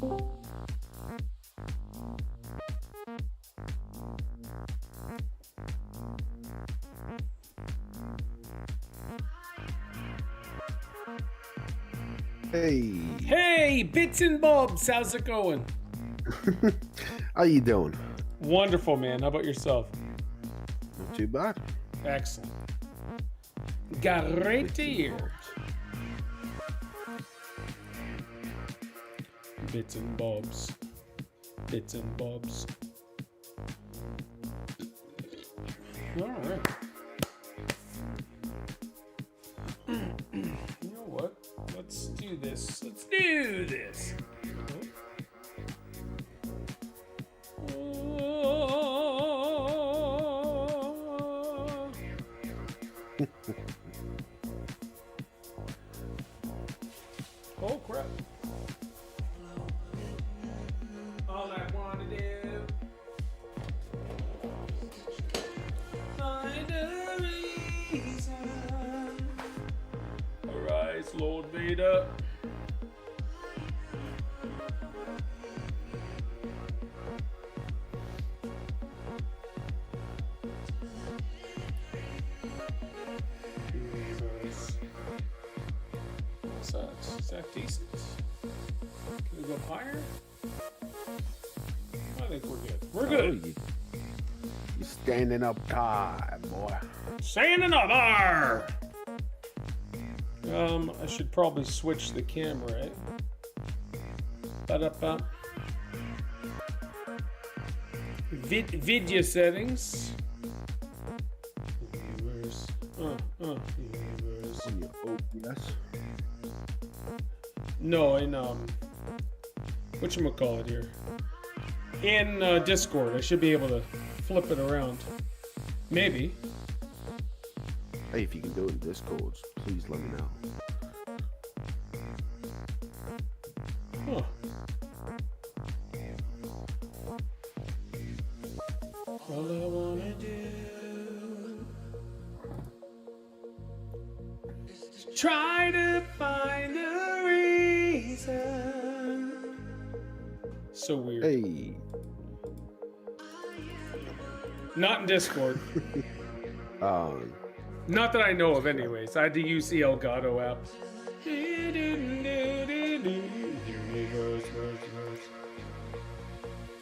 Hey. Hey, Bits and Bobs, how's it going? How you doing? Wonderful, man. How about yourself? Not too bad. Excellent. Great to hear. Bits and Bobs. Bits and Bobs. All right. You know what? Let's do this. Let's do this. Oh crap. All I wanna do. Find a reason. Arise, Lord Vader. Is that decent? Can we go higher? I think we're good. We're good. You're standing up high, boy. Standing up there. I should probably switch the camera, eh? Ba-da-ba. Video settings. Viewers. Viewers. On your OBS. No, in whatchamacallit here? In Discord, I should be able to flip it around. Maybe. Hey, if you can do it in Discord, please let me know. Huh. All I wanna do is try to find a reason. So weird. Hey. Not in Discord. Not that I know of, anyways. I had to use the Elgato app.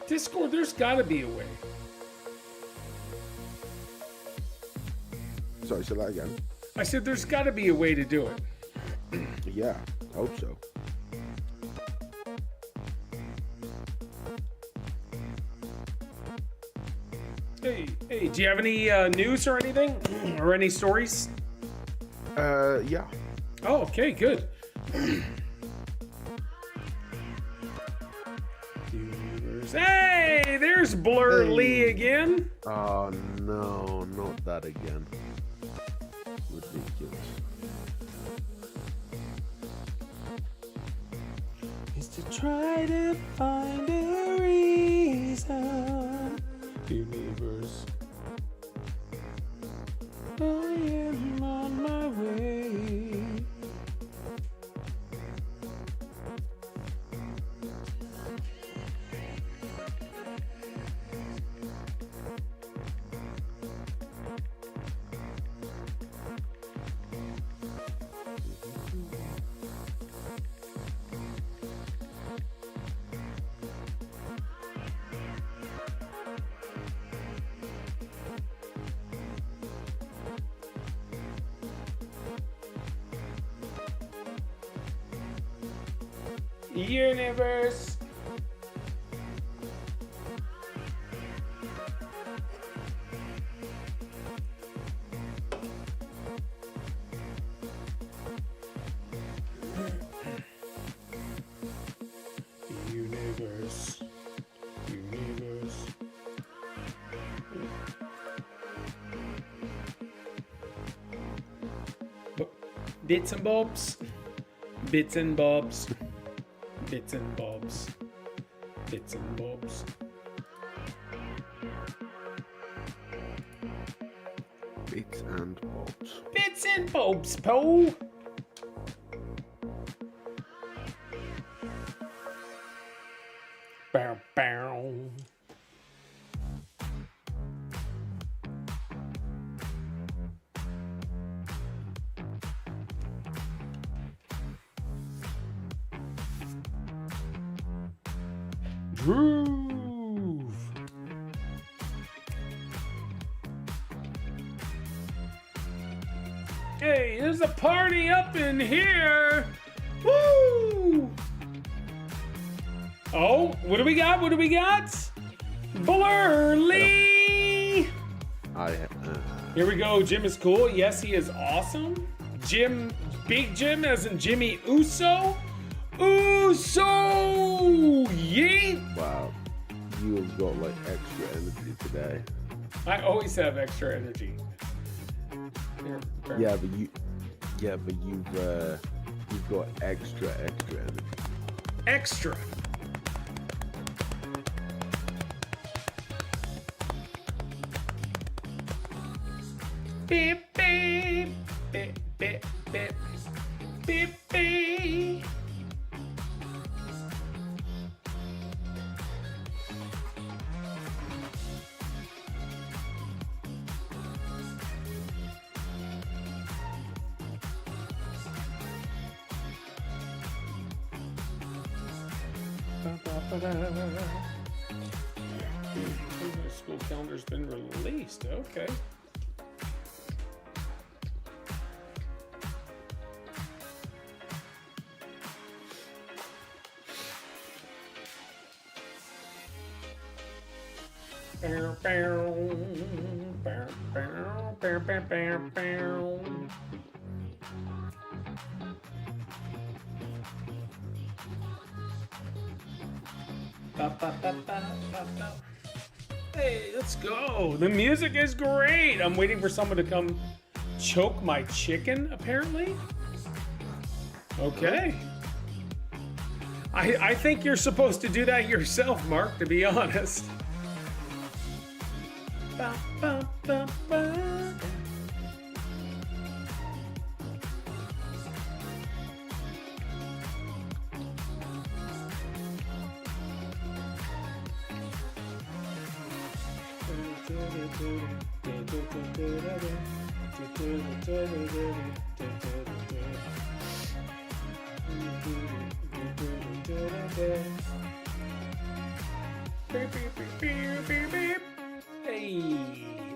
Discord, there's gotta be a way. Sorry, say that again. I said there's gotta be a way to do it. Yeah, I hope so. Hey, do you have any news or anything? Or any stories? Yeah. Oh, okay, good. Hey, there's Blur Lee again. Oh, no, not that again. Ridiculous. Is to try to find a reason. Universe. I am on my way. Universe. Universe. Universe. Bits and bobs. Bits and bobs. Bits and bobs. Bits and bobs. Bits and bobs. Bits and bobs, Poe. groove. Hey, there's a party up in here. Woo! Oh, what do we got? What do we got? Blurly. Here we go. Jim is cool. Yes, he is awesome. Jim, Big Jim, as in Jimmy Uso. Uso! Yeet! Wow. You have got like extra energy today. I always have extra energy. Yeah, but you've got extra energy. Extra. Beep, beep, beep, beep, beep, beep, beep. The school calendar's been released. Okay. Bow, bow, bow, bow, bow, bow, bow, bow. Hey, let's go. The music is great. I'm waiting for someone to come choke my chicken, apparently. Okay. I think you're supposed to do that yourself, Mark, to be honest. Ba, ba, ba, ba. Hey,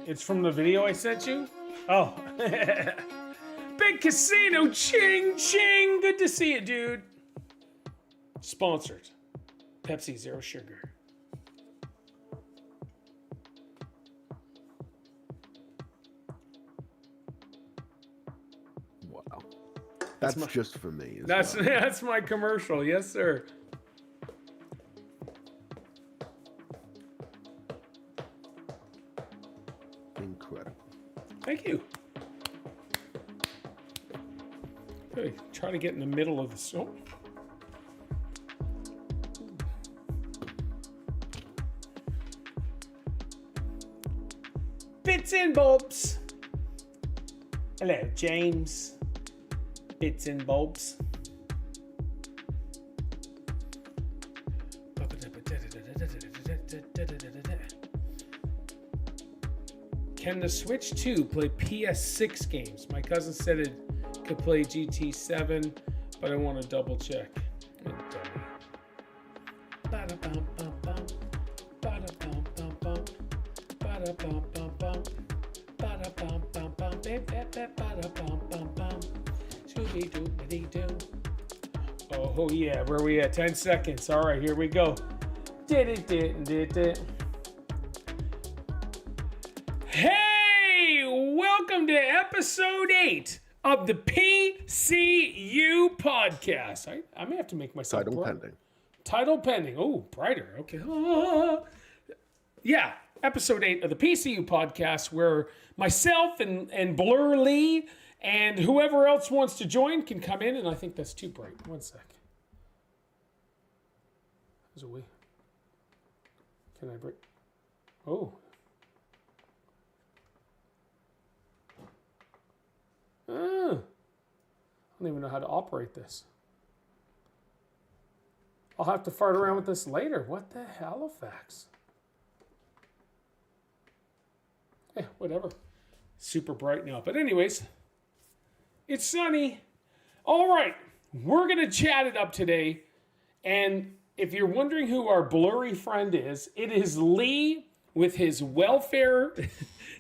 it's from the video I sent you? Oh. Big Casino, ching, ching. Good to see you, dude. Sponsored. Pepsi Zero Sugar. Wow. That's just for me. That's my commercial. Yes, sir. Incredible. Thank you. Okay, try to get in the middle of the soap. Bits and bobs. Hello, James. Bits and bobs. Can the Switch 2 play PS6 games? My cousin said it could play GT7, but I want to double check. Oh yeah, where are we at? 10 seconds. All right, here we go. Hey, welcome to episode 8 of the PCU podcast. I may have to make myself Title pending. Title pending. Oh, brighter. Okay. Yeah, episode 8 of the PCU podcast, where myself and Blur Lee and whoever else wants to join can come in. And I think that's too bright. One sec. There's a way. Can I break? Oh. I don't even know how to operate this. I'll have to fart around with this later. What the Halifax? Yeah, whatever. Super bright now. But anyways, it's sunny. All right. We're going to chat it up today. And if you're wondering who our blurry friend is, it is Lee with his welfare,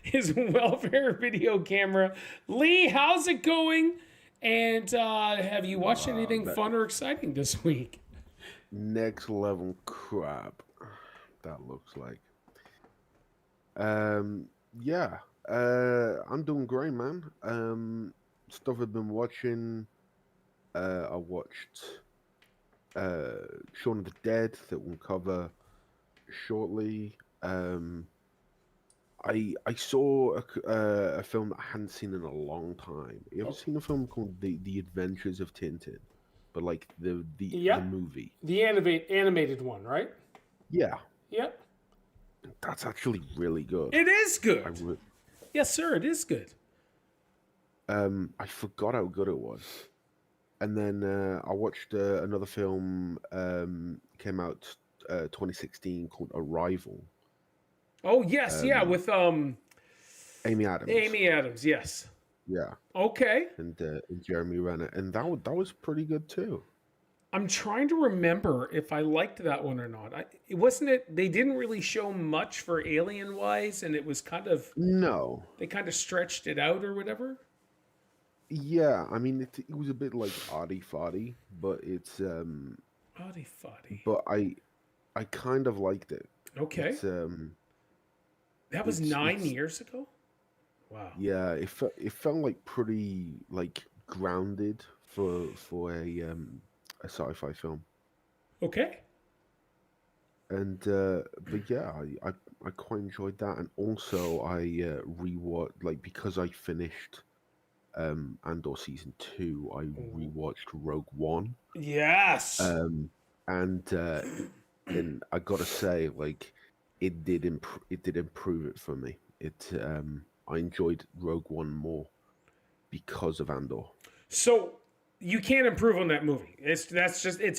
his welfare video camera. Lee, how's it going? And have you watched anything That fun or exciting this week? next level crap. That looks like. Um, yeah. I'm doing great, man. Stuff I've been watching. I watched Shaun of the Dead that we'll cover shortly. I saw a film that I hadn't seen in a long time. You ever seen a film called The Adventures of Tintin? But like the Yeah, movie. the animated one, right? Yeah, Yep. that's actually really good. It is I good. would. Yes, sir, it is good. I forgot how good it was. And then I watched another film came out 2016 called Arrival. Oh, yes, yeah, with Amy Adams. Amy Adams, yes. Yeah, Okay. and Jeremy Renner, and that was pretty good too. I'm trying to remember if I liked that one or not. It wasn't it. They didn't really show much for Alien wise, and it was kind of No, they kind of stretched it out or whatever. yeah, I mean it was a bit like oddy foddy, but it's Oddy foddy. but I kind of liked it. Okay, It's that was it's 9 years ago. Wow. yeah, it felt like pretty like grounded for a sci-fi film. Okay. And but yeah, I quite enjoyed that, and also I rewatched like because I finished Andor season 2, I rewatched Rogue One, Yes. and I gotta say like it did improve it for me. I enjoyed Rogue One more because of Andor. So you can't improve on that movie. It's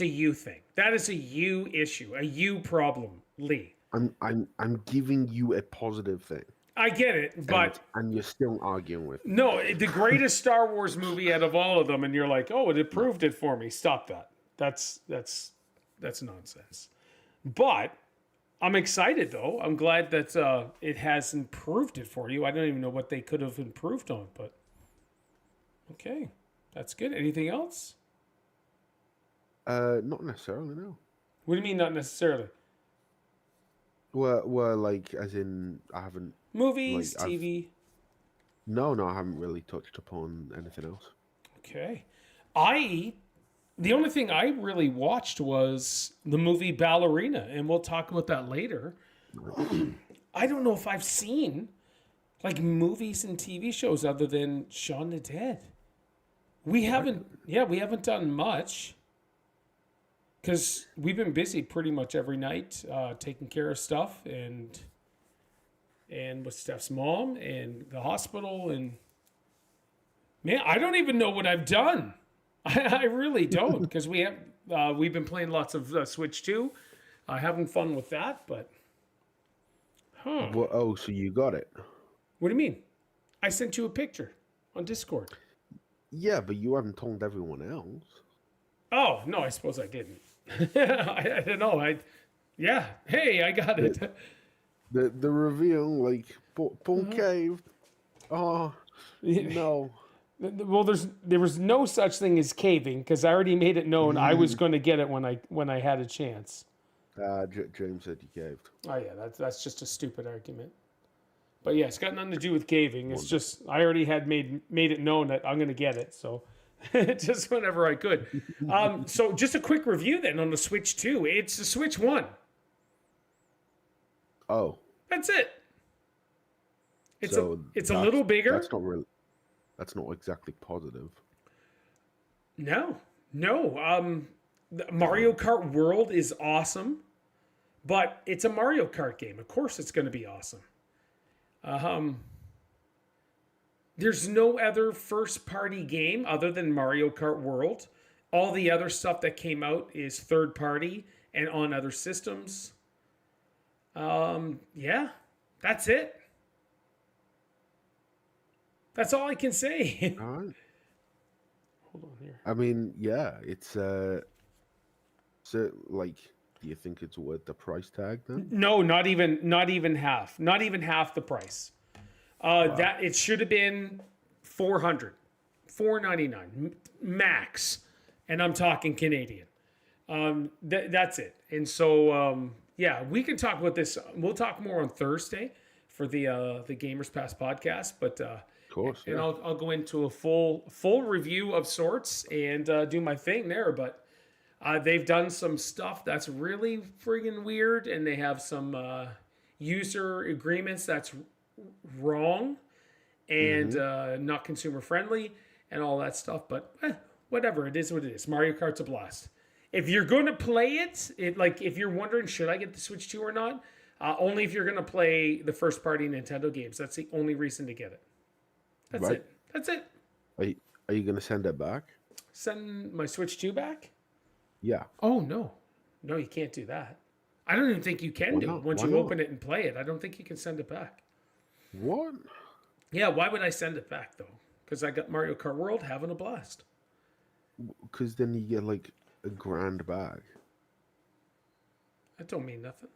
a you thing. That is a you issue, a you problem, Lee. I'm giving you a positive thing, I get it, but and you're still arguing with me. no, the greatest Star Wars movie out of all of them, and you're like, oh, it improved it for me. Stop that. That's nonsense. But I'm excited though. I'm glad that it has improved it for you. I don't even know what they could have improved on, but okay, that's good. Anything else? Not necessarily, no. What do you mean, not necessarily? Well, like as in I haven't. Movies, Like, TV. No, I haven't really touched upon anything else. Okay. The only thing I really watched was the movie Ballerina, and we'll talk about that later. I don't know if I've seen like movies and TV shows other than Shaun the Dead. We haven't done much because we've been busy pretty much every night taking care of stuff and with Steph's mom and the hospital, and man, I don't even know what I've done. I really don't, because we've been playing lots of Switch 2, having fun with that. But Well, oh, so you got it? what do you mean? I sent you a picture on Discord. Yeah, but you haven't told everyone else. Oh no, I suppose I didn't. I don't know. Yeah. Hey, I got it. The reveal, like Paul caved. Oh no. Well, there was no such thing as caving because I already made it known I was going to get it when I had a chance. James said you caved. Oh yeah, that's just a stupid argument. But yeah, it's got nothing to do with caving. It's just I already had made it known that I'm going to get it, so just whenever I could. So just a quick review then on the Switch 2. It's the Switch 1. Oh, That's it. It's so a little bigger. That's not really. That's not exactly positive. No. The Mario Kart World is awesome, but it's a Mario Kart game. Of course, it's going to be awesome. There's no other first-party game other than Mario Kart World. All the other stuff that came out is third-party and on other systems. Yeah, that's it. That's all I can say. All right. Hold on here. I mean, yeah, it's so like Do you think it's worth the price tag then? No, not even half. Not even half the price. That it should have been 400, 499 max, and I'm talking Canadian. That's it. And so yeah, we can talk about this. We'll talk more on Thursday for the Gamers Pass podcast, but Of course, and yeah. I'll go into a full review of sorts and do my thing there. But they've done some stuff that's really friggin' weird, and they have some user agreements that's wrong and not consumer friendly and all that stuff. But whatever, it is what it is. Mario Kart's a blast. If you're going to play it, like if you're wondering should I get the Switch 2 or not, only if you're going to play the first party Nintendo games. That's the only reason to get it. That's Right. it. That's it. Are you going to send it back? Send my Switch 2 back? Yeah. Oh no. No, you can't do that. I don't even think you can Why do not? it once Why you not? open it and play it. I don't think you can send it back. What? Yeah, why would I send it back though? Because I got Mario Kart World having a blast. Because then you get like a grand back. That don't mean nothing.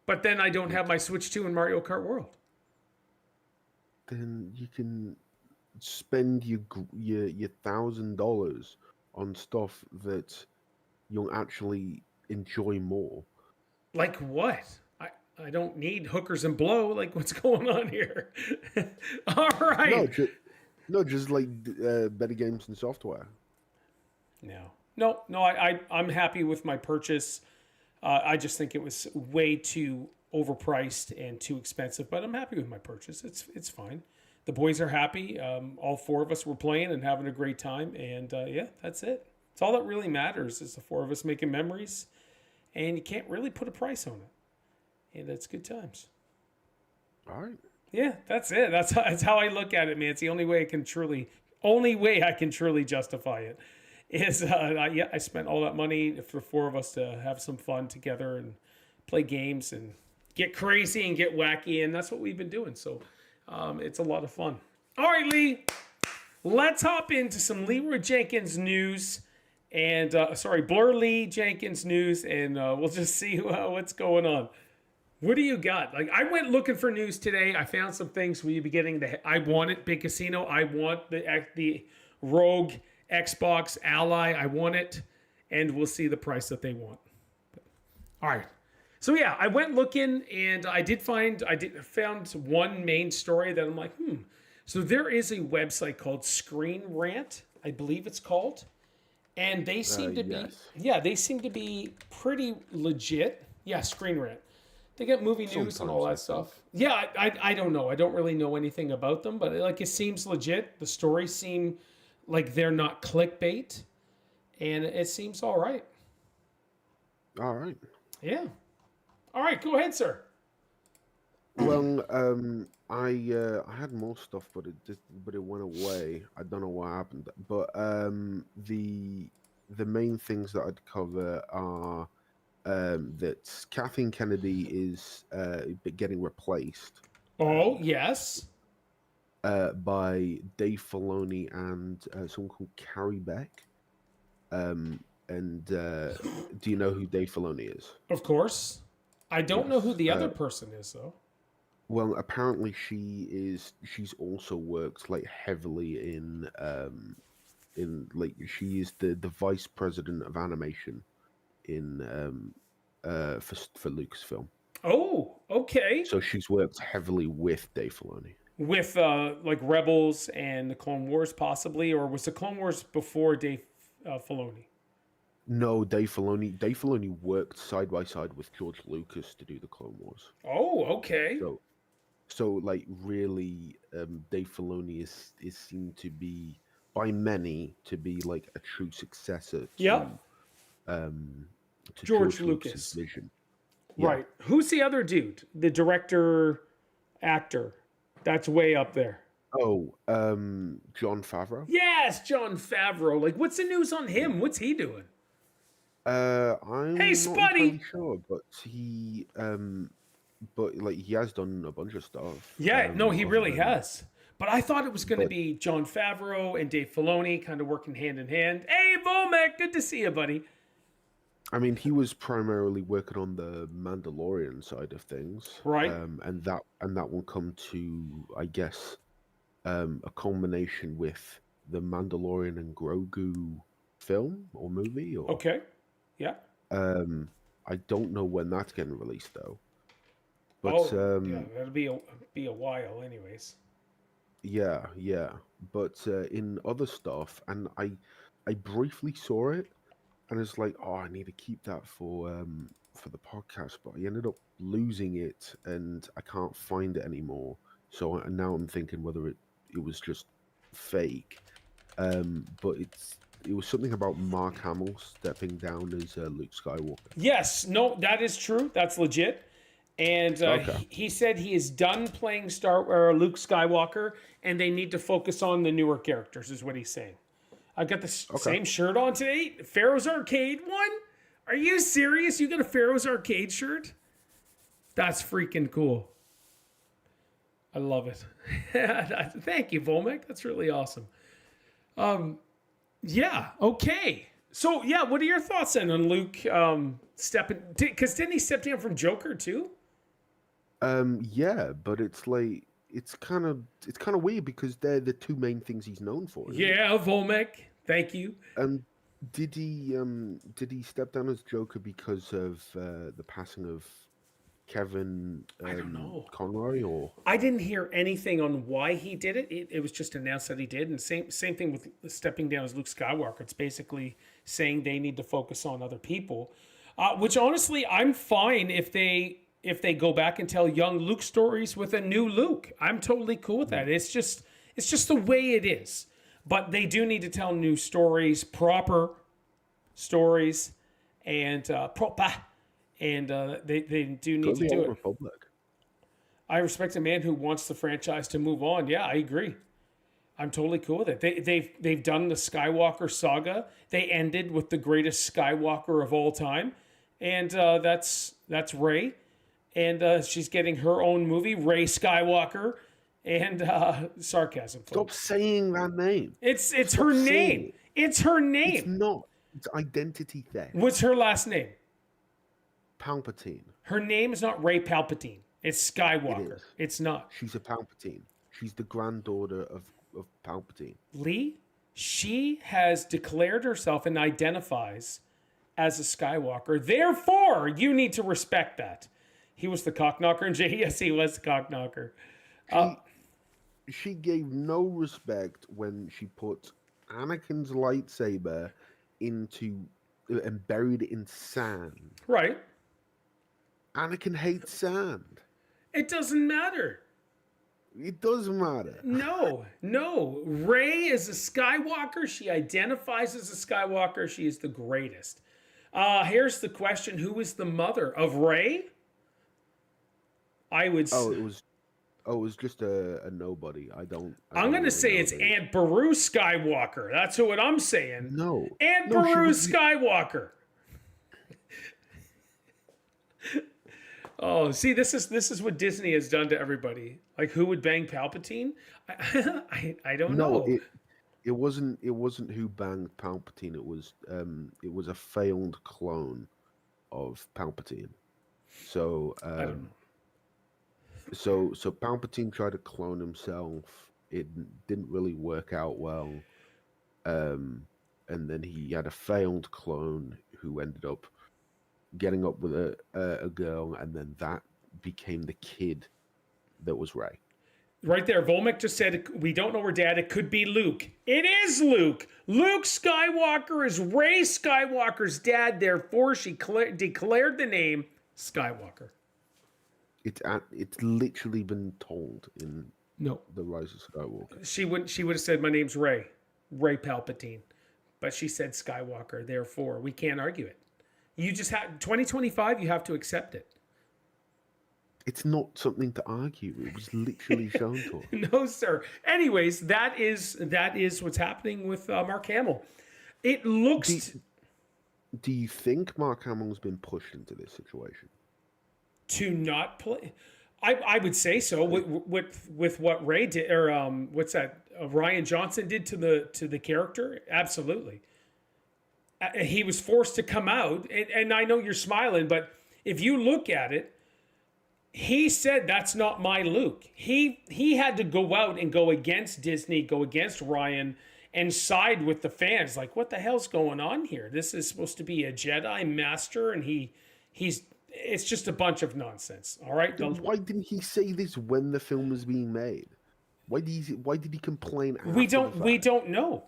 But then I don't have my Switch 2 in Mario Kart World. Then you can spend your $1,000 on stuff that you'll actually enjoy more. Like what? I don't need hookers and blow. Like what's going on here? All right. Just like better games and software. No. I'm happy with my purchase. I just think it was way too overpriced and too expensive, but I'm happy with my purchase. It's fine. The boys are happy. All four of us were playing and having a great time, and yeah, that's it. It's all that really matters is the four of us making memories, and you can't really put a price on it, and it's good times. All right. Yeah, that's it. That's how I look at it, man. It's the only way I can truly justify it. Is yeah, I spent all that money for four of us to have some fun together and play games and get crazy and get wacky, and that's what we've been doing. So it's a lot of fun. All right, Lee, let's hop into some Leroy Jenkins news and Blur Lee Jenkins news, and we'll just see what's going on. What do you got? Like, I went looking for news today. I found some things. Will you be getting I want it, Big Casino. I want the Rogue Xbox Ally. I want it, and we'll see the price that they want. All right. So yeah, I went looking, and I found one main story that I'm like, So there is a website called Screen Rant, I believe it's called, and they seem to they seem to be pretty legit. Yeah, Screen Rant. They get movie news and all that stuff. Yeah, I don't know. I don't really know anything about them, but like it seems legit. The stories seem like they're not clickbait, and it seems all right. All right. Yeah. All right, go ahead, sir. Well, I had more stuff, but it went away. I don't know what happened. But the main things that I'd cover are that Kathleen Kennedy is getting replaced. Oh yes. By Dave Filoni and someone called Carrie Beck. And do you know who Dave Filoni is? Of course. I don't know who the other person is though. Well, apparently she's also worked like heavily in like she is the vice president of animation in for Lucasfilm. Oh, okay. So she's worked heavily with Dave Filoni. With like Rebels and the Clone Wars possibly, or was the Clone Wars before Dave Filoni? No, Dave Filoni worked side by side with George Lucas to do the Clone Wars. Oh, okay. So like really, Dave Filoni is seen to be by many to be like a true successor to George Lucas's vision. Yeah. Right. Who's the other dude? The director, actor, that's way up there. Oh, Jon Favreau. Yes, Jon Favreau. Like, what's the news on him? What's he doing? I'm hey, not Spuddy. entirely sure, but he has done a bunch of stuff. Yeah, no, he really has. But I thought it was going to be Jon Favreau and Dave Filoni kind of working hand in hand. Hey, Vomek, good to see you, buddy. I mean, he was primarily working on the Mandalorian side of things, right? and that will come to, I guess, a culmination with the Mandalorian and Grogu film or movie, or Okay, yeah. um, I don't know when that's getting released though. But Oh, yeah. That'll be a while, anyways. yeah, yeah. But in other stuff, and I briefly saw it, and it's like, oh, I need to keep that for the podcast, but I ended up losing it, and I can't find it anymore. So now I'm thinking whether it was just fake. But it was something about Mark Hamill stepping down as Luke Skywalker. Yes, no, that is true. That's legit. And Okay, he said he is done playing Star or Luke Skywalker, and they need to focus on the newer characters. Is what he's saying. I've got the okay. same shirt on today. Pharaoh's Arcade one. Are you serious? You got a Pharaoh's Arcade shirt? That's freaking cool. I love it. Thank you, Volmek. That's really awesome. Yeah. Okay. So yeah, what are your thoughts then on Luke stepping? Because didn't he step down from Joker too? Yeah, but it's kind of weird because they're the two main things he's known for, isn't it? Yeah, Volmek. Thank you. Um, did he step down as Joker because of the passing of Kevin I don't know. Conroy, or I didn't hear anything on why he did it. It was just announced that he did, and same thing with stepping down as Luke Skywalker. It's basically saying they need to focus on other people, which honestly I'm fine if they go back and tell young Luke stories with a new Luke. I'm totally cool with that. It's just the way it is. But they do need to tell new stories, proper stories, and proper, and they do need go to the do Old it. Republic? I respect a man who wants the franchise to move on. Yeah, I agree. I'm totally cool with it. They've done the Skywalker saga. They ended with the greatest Skywalker of all time, and that's Rey, and she's getting her own movie, Rey Skywalker, and sarcasm, Stop folks. saying that name. It's Stop her saying name. it. It's her It's name. not. It's identity theft. What's her last name? Palpatine. Her name is not Rey Palpatine. It's It Skywalker. is. It's not. She's a Palpatine. She's the granddaughter of Palpatine. Lee, she has declared herself and identifies as a Skywalker. Therefore, you need to respect that. He was the cockknocker, and yes, he was the cockknocker. She gave no respect when she put Anakin's lightsaber into and buried it in sand. Right. Anakin hates sand. It doesn't matter. It doesn't matter. No. Rey is a Skywalker. She identifies as a Skywalker. She is the greatest. Here's the question: who is the mother of Rey? I would. It was just a nobody. I don't I'm going to really say know it's the- Aunt Beru Skywalker. That's what I'm saying. No. Aunt No, she Beru was the- Skywalker. Oh, see, this is what Disney has done to everybody. Like, who would bang Palpatine? I don't know. No, it wasn't who banged Palpatine. It was a failed clone of Palpatine. So I don't know. so Palpatine tried to clone himself. It didn't really work out well. And then he had a failed clone who ended up getting up with a girl, and then that became the kid that was Rey. Right there, Volmek just said, we don't know her dad. It could be Luke. It is Luke. Luke Skywalker is Rey Skywalker's dad. Therefore, she declared the name Skywalker. It's literally been told in No. The Rise of Skywalker. She would have said, my name's Rey Palpatine. But she said Skywalker. Therefore, we can't argue it. You just have 2025, you have to accept it. It's not something to argue. It was literally shown to us. No, sir. Anyways, that is what's happening with Mark Hamill. It looks Do you think Mark Hamill's been pushed into this situation? to not play. I would say so with what Ray did, or what's that? Ryan Johnson did to the character. Absolutely. he was forced to come out. And I know you're smiling, but if you look at it, he said that's not my Luke. He had to go out and go against Disney, go against Ryan, and side with the fans. Like, what the hell's going on here? This is supposed to be a Jedi master, and he's it's just a bunch of nonsense. All right. Why didn't he say this when the film was being made? Why did he complain after We the don't fact? know.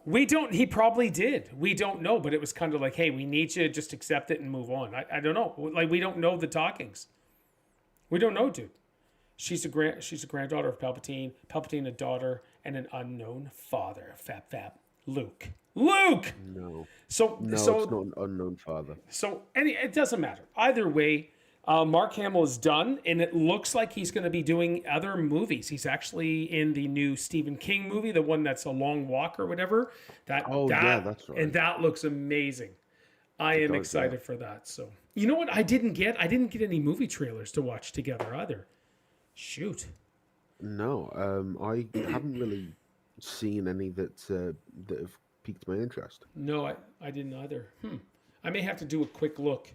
He probably did. We don't know, but it was kind of like, hey, we need you to just accept it and move on. I don't know. Like, we don't know the talkings. We don't know, dude. She's a granddaughter of Palpatine. Palpatine a daughter and an unknown father. Fap. Luke. No. So It's not an unknown father. So it doesn't matter. Either way, Mark Hamill is done, and it looks like he's going to be doing other movies. He's actually in the new Stephen King movie, the one that's a long walk or whatever. Yeah, that's right. And that looks amazing. I am excited for that. So you know what? I didn't get any movie trailers to watch together either. Shoot. No, I haven't really seen any that have piqued my interest. No, I didn't either. I may have to do a quick look.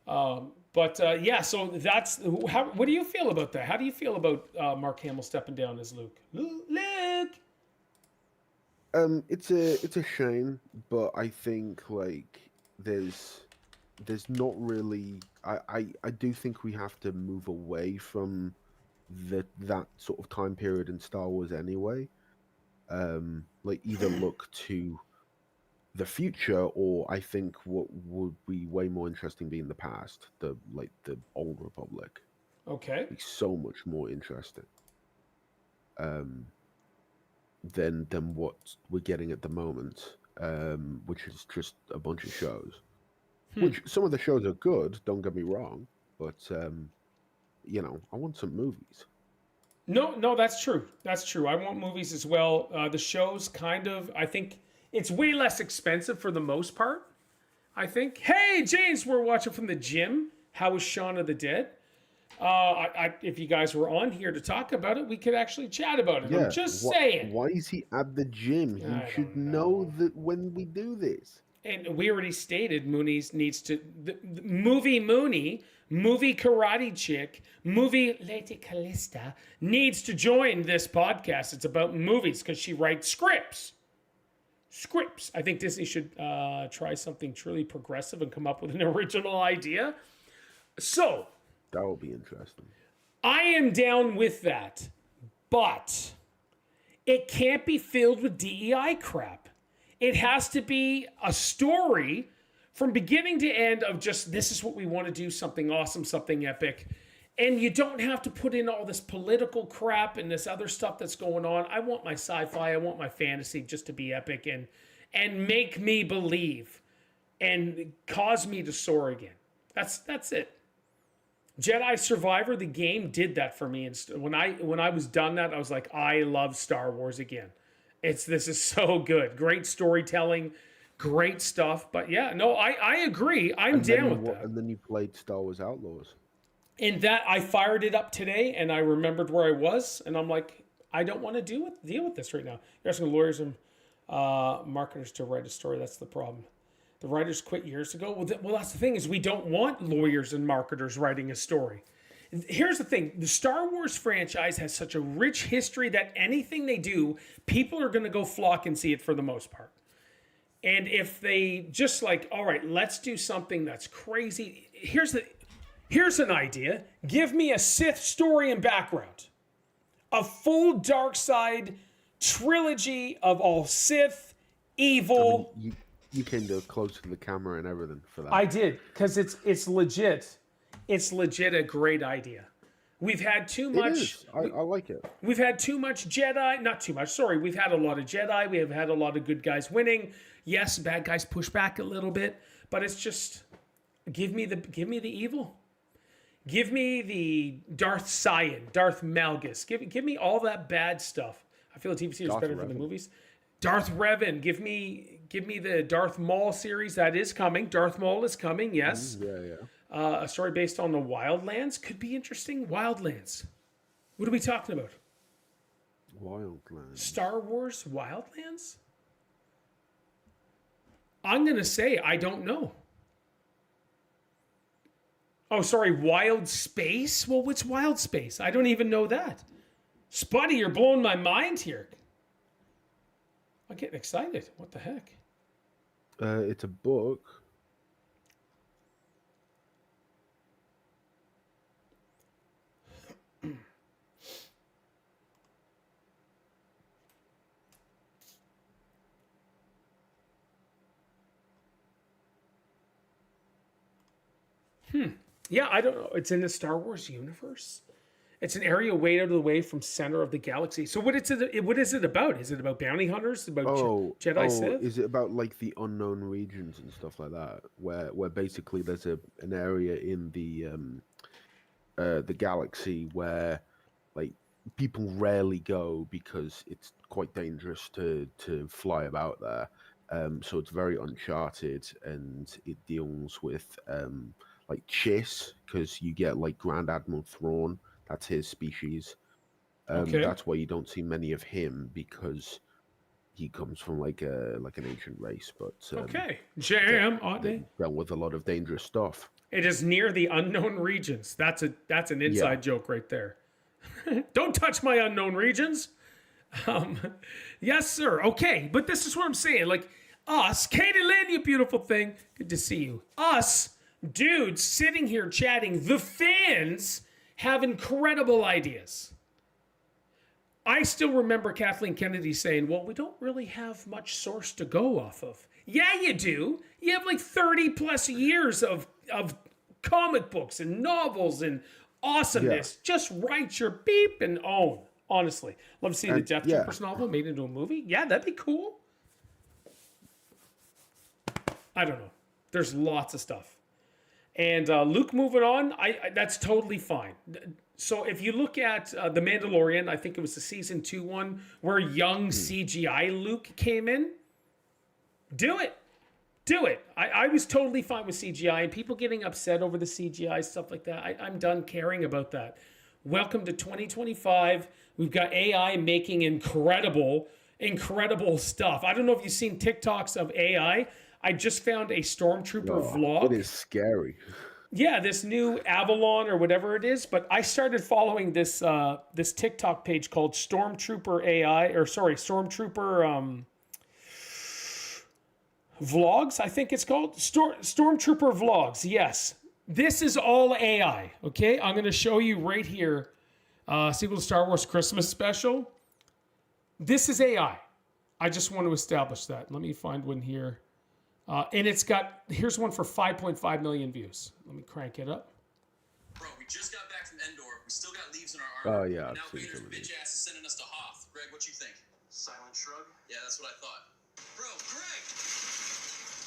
But yeah, so that's how. What do you feel about that? How do you feel about Mark Hamill stepping down as Luke? Luke. It's a shame, but I think like there's not really. I do think we have to move away from that sort of time period in Star Wars anyway. Like either look to the future, or I think what would be way more interesting being the past, the old Republic. Okay. Be so much more interesting. Than what we're getting at the moment, which is just a bunch of shows. Which some of the shows are good, don't get me wrong, but I want some movies. No, that's true. That's true. I want movies as well. The shows kind of. I think it's way less expensive for the most part. I think. Hey, James, we're watching from the gym. How was Shaun of the Dead? If you guys were on here to talk about it, we could actually chat about it. Yeah, I'm just saying. Why is he at the gym? He should know that when we do this. And we already stated Mooney's needs to the movie karate chick, movie Lady Callista needs to join this podcast. It's about movies because she writes scripts. I think Disney should try something truly progressive and come up with an original idea. So that would be interesting. I am down with that, but it can't be filled with DEI crap. It has to be a story from beginning to end of just this is what we want to do, something awesome, something epic. And you don't have to put in all this political crap and this other stuff that's going on. I want my sci-fi, I want my fantasy just to be epic and make me believe and cause me to soar again. That's it. Jedi Survivor, the game, did that for me. And when I was done that, I was like, I love Star Wars again. This is so good. Great storytelling, great stuff. But yeah, no, I agree. I'm down with that. And then you played Star Wars Outlaws. In that, I fired it up today, and I remembered where I was, and I'm like, I don't want to deal with this right now. You're asking lawyers and marketers to write a story. That's the problem. The writers quit years ago. Well, that's the thing is we don't want lawyers and marketers writing a story. Here's the thing. The Star Wars franchise has such a rich history that anything they do, people are going to go flock and see it for the most part. And if they just like, all right, let's do something that's crazy. Here's an idea. Give me a Sith story and background. A full dark side trilogy of all Sith, evil. I mean, you came to close to the camera and everything for that. I did, because it's legit. It's legit a great idea. We've had too much. It is. I like it. We've had too much Jedi. Not too much. Sorry. We've had a lot of Jedi. We have had a lot of good guys winning. Yes, bad guys push back a little bit, but it's just give me the evil. Give me the Darth Sion, Darth Malgus. Give me all that bad stuff. I feel the TV series is better than the movies. Darth Revan. Give me the Darth Maul series that is coming. Darth Maul is coming. Yes. Yeah. A story based on the Wildlands could be interesting. Wildlands. What are we talking about? Wildlands. Star Wars Wildlands? I'm going to say I don't know. Oh, sorry, wild space? Well, what's wild space? I don't even know that. Spuddy, you're blowing my mind here. I'm getting excited. What the heck? It's a book. Yeah, I don't know. It's in the Star Wars universe. It's an area way out of the way from center of the galaxy. So what is it about? Is it about bounty hunters? About Jedi Sith? Is it about like the unknown regions and stuff like that, where basically there's an area in the galaxy where like people rarely go because it's quite dangerous to fly about there. So it's very uncharted, and it deals with like Chiss, because you get like Grand Admiral Thrawn. That's his species. Okay. That's why you don't see many of him, because he comes from like an ancient race, but Okay. that Jam, aren't they? dealt with a lot of dangerous stuff. It is near the unknown regions. That's an inside joke right there. Don't touch my unknown regions. Um, yes, sir. Okay, but this is what I'm saying. Like us, Katie Lynn, you beautiful thing. Good to see you. Us dudes sitting here chatting. The fans have incredible ideas. I still remember Kathleen Kennedy saying, well, we don't really have much source to go off of. Yeah, you do. You have like 30 plus years of comic books and novels and awesomeness. Just write your beep and own. Honestly. Love to see the Death Troopers novel made into a movie. Yeah, that'd be cool. I don't know. There's lots of stuff. And Luke moving on, I that's totally fine. So if you look at The Mandalorian, I think it was the season 2 one where young CGI Luke came in. Do it. Do it. I was totally fine with CGI, and people getting upset over the CGI, stuff like that. I'm done caring about that. Welcome to 2025. We've got AI making incredible stuff. I don't know if you've seen TikToks of AI. I just found a Stormtrooper vlog. It is scary. Yeah, this new Avalon or whatever it is. But I started following this this TikTok page called Stormtrooper AI, or sorry, Stormtrooper Vlogs, I think it's called. Stormtrooper Vlogs, yes. This is all AI, okay? I'm going to show you right here, sequel to Star Wars Christmas special. This is AI. I just want to establish that. Let me find one here. And it's got, here's one for 5.5 million views. Let me crank it up. Bro, we just got back from Endor. We still got leaves in our armor. Oh, yeah. And now Vader's bitch ass is sending us to Hoth. Greg, what you think? Silent shrug? Yeah, that's what I thought. Bro, Greg!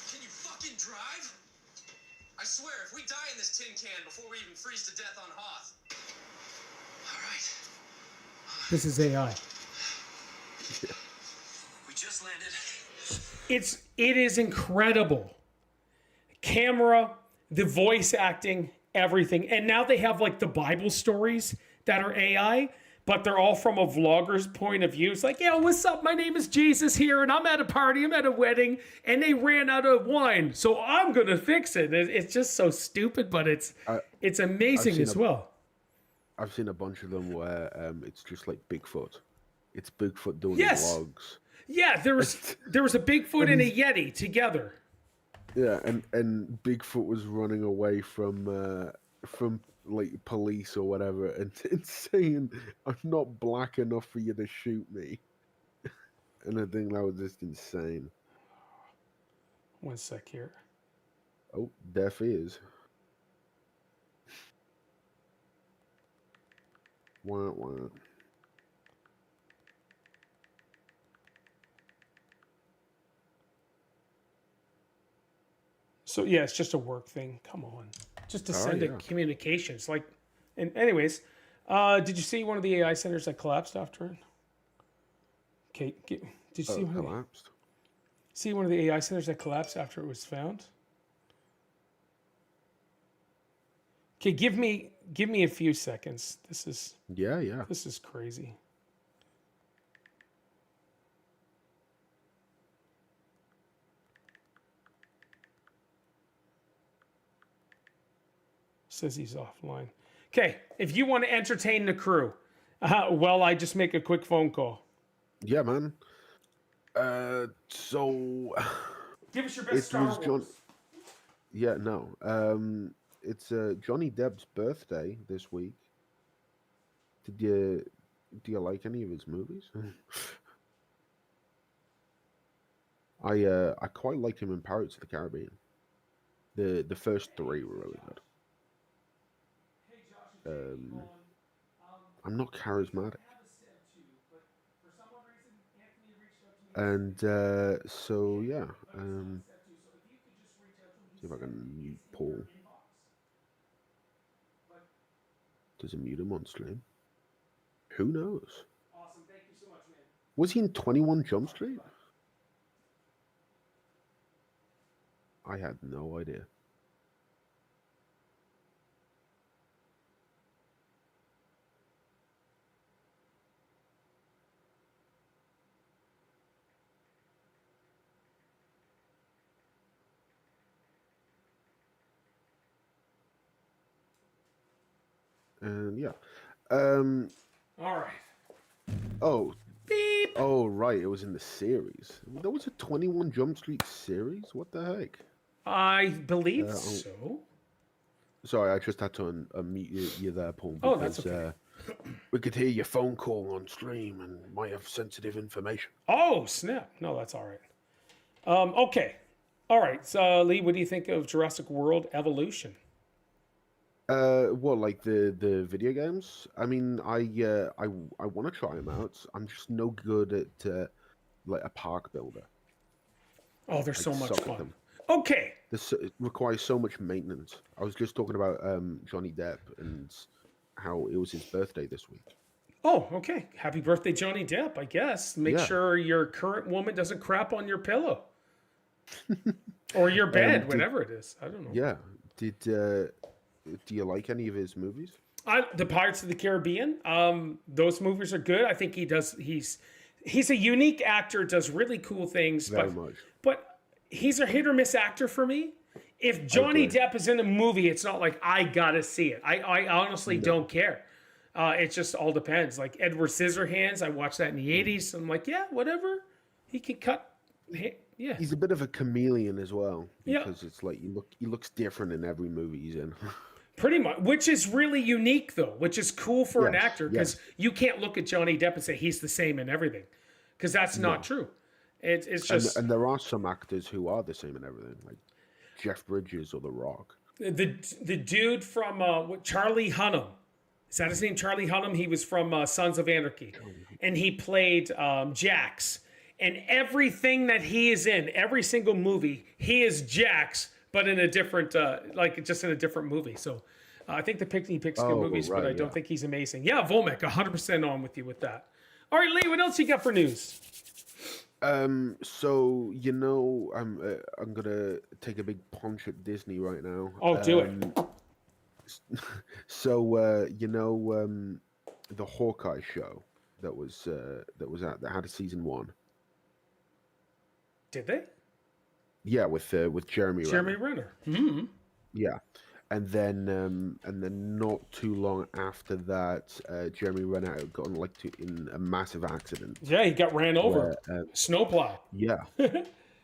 Can you fucking drive? I swear, if we die in this tin can before we even freeze to death on Hoth. All right. This is AI. We just landed. It is incredible. Camera, the voice acting, everything. And now they have like the Bible stories that are AI, but they're all from a vlogger's point of view. It's like, yeah, what's up? My name is Jesus here, and I'm at a party, I'm at a wedding, and they ran out of wine, so I'm gonna fix it. It's just so stupid, but it's amazing as well. I've seen a bunch of them where it's just like Bigfoot. It's Bigfoot doing vlogs. Yeah, there was a Bigfoot and a Yeti together. Yeah, and Bigfoot was running away from like police or whatever, and saying, "I'm not black enough for you to shoot me." And I think that was just insane. 1 sec here. Oh, deaf ears. Wah, wah. So yeah, it's just a work thing. Come on, just to send a communications. Like, and anyways, did you see one of the AI centers that collapsed after it? Okay, did you see one collapsed? See one of the AI centers that collapsed after it was found? Okay, give me a few seconds. This is This is crazy. Says he's offline. Okay, if you want to entertain the crew, well, I just make a quick phone call. Yeah, man. So Give us your best it Star was Wars. John. Yeah, no. It's Johnny Depp's birthday this week. Do you like any of his movies? I quite liked him in Pirates of the Caribbean. The first three were really good. Hey Josh, if you keep going, I'm not charismatic, I have a set too, but for some odd reason, Anthony reached out to me. and so yeah. Set too, so if you could just reach out to him, See if I can mute he's in Paul. your inbox. But Does it mute him on stream? Who knows? awesome, thank you so much, man. Was he in 21 Jump Street? I had no idea. And yeah. All right. Oh. Beep. Oh, right. It was in the series. There was a 21 Jump Street series? What the heck? I believe so. Sorry, I just had to unmute you there, Paul. Oh, that's okay. We could hear your phone call on stream and might have sensitive information. Oh, snap. No, that's all right. Okay. All right. So, Lee, what do you think of Jurassic World Evolution? Well, like the video games. I mean, I want to try them out. I'm just no good at like a park builder. Oh, they're so much suck at fun. them. Okay. It requires so much maintenance. I was just talking about Johnny Depp and how it was his birthday this week. Oh, okay. Happy birthday, Johnny Depp, I guess. Make Yeah. sure your current woman doesn't crap on your pillow. Or your bed, whatever it is. I don't know. Yeah. Do you like any of his movies? The Pirates of the Caribbean. Those movies are good. I think he's a unique actor, does really cool things. Very much. But he's a hit or miss actor for me. If Johnny Depp is in a movie, it's not like I gotta see it. I honestly don't care. It just all depends. Like Edward Scissorhands, I watched that in the 80s. I'm like, yeah, whatever. He can cut. Yeah. He's a bit of a chameleon as well. Yeah. Because it's like he looks different in every movie he's in. Pretty much, which is really unique though, which is cool for an Yes, actor because you can't look at Johnny Depp and say he's the same in everything, because that's not true. It's just and there are some actors who are the same in everything, like Jeff Bridges or The Rock. the dude from Charlie Hunnam. Is that his name? Charlie Hunnam. He was from Sons of Anarchy, and he played Jax. And everything that he is in, every single movie, he is Jax, but in a different, just in a different movie. So I think he picks good movies, but I don't think he's amazing. Yeah, Volmek, 100% on with you with that. All right, Lee, what else you got for news? So I'm gonna take a big punch at Disney right now. Oh, do it. So the Hawkeye show that had a season 1. Did they? Yeah, with Jeremy Renner. Mm-hmm. Yeah, and then not too long after that, Jeremy Renner got in a massive accident. Yeah, he got ran over. Snowplow. Yeah,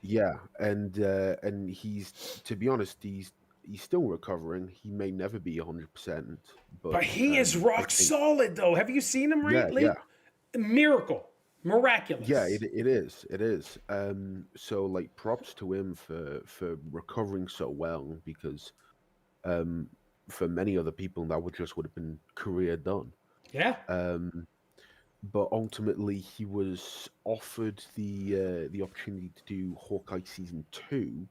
yeah, and he's, to be honest, he's still recovering. He may never be 100%, but he is rock solid though. Have you seen him lately? Yeah. Miracle. Miraculous. Yeah, it is. It is. So like props to him for recovering so well, because for many other people that would have been career done. Yeah. But ultimately he was offered the opportunity to do Hawkeye season 2,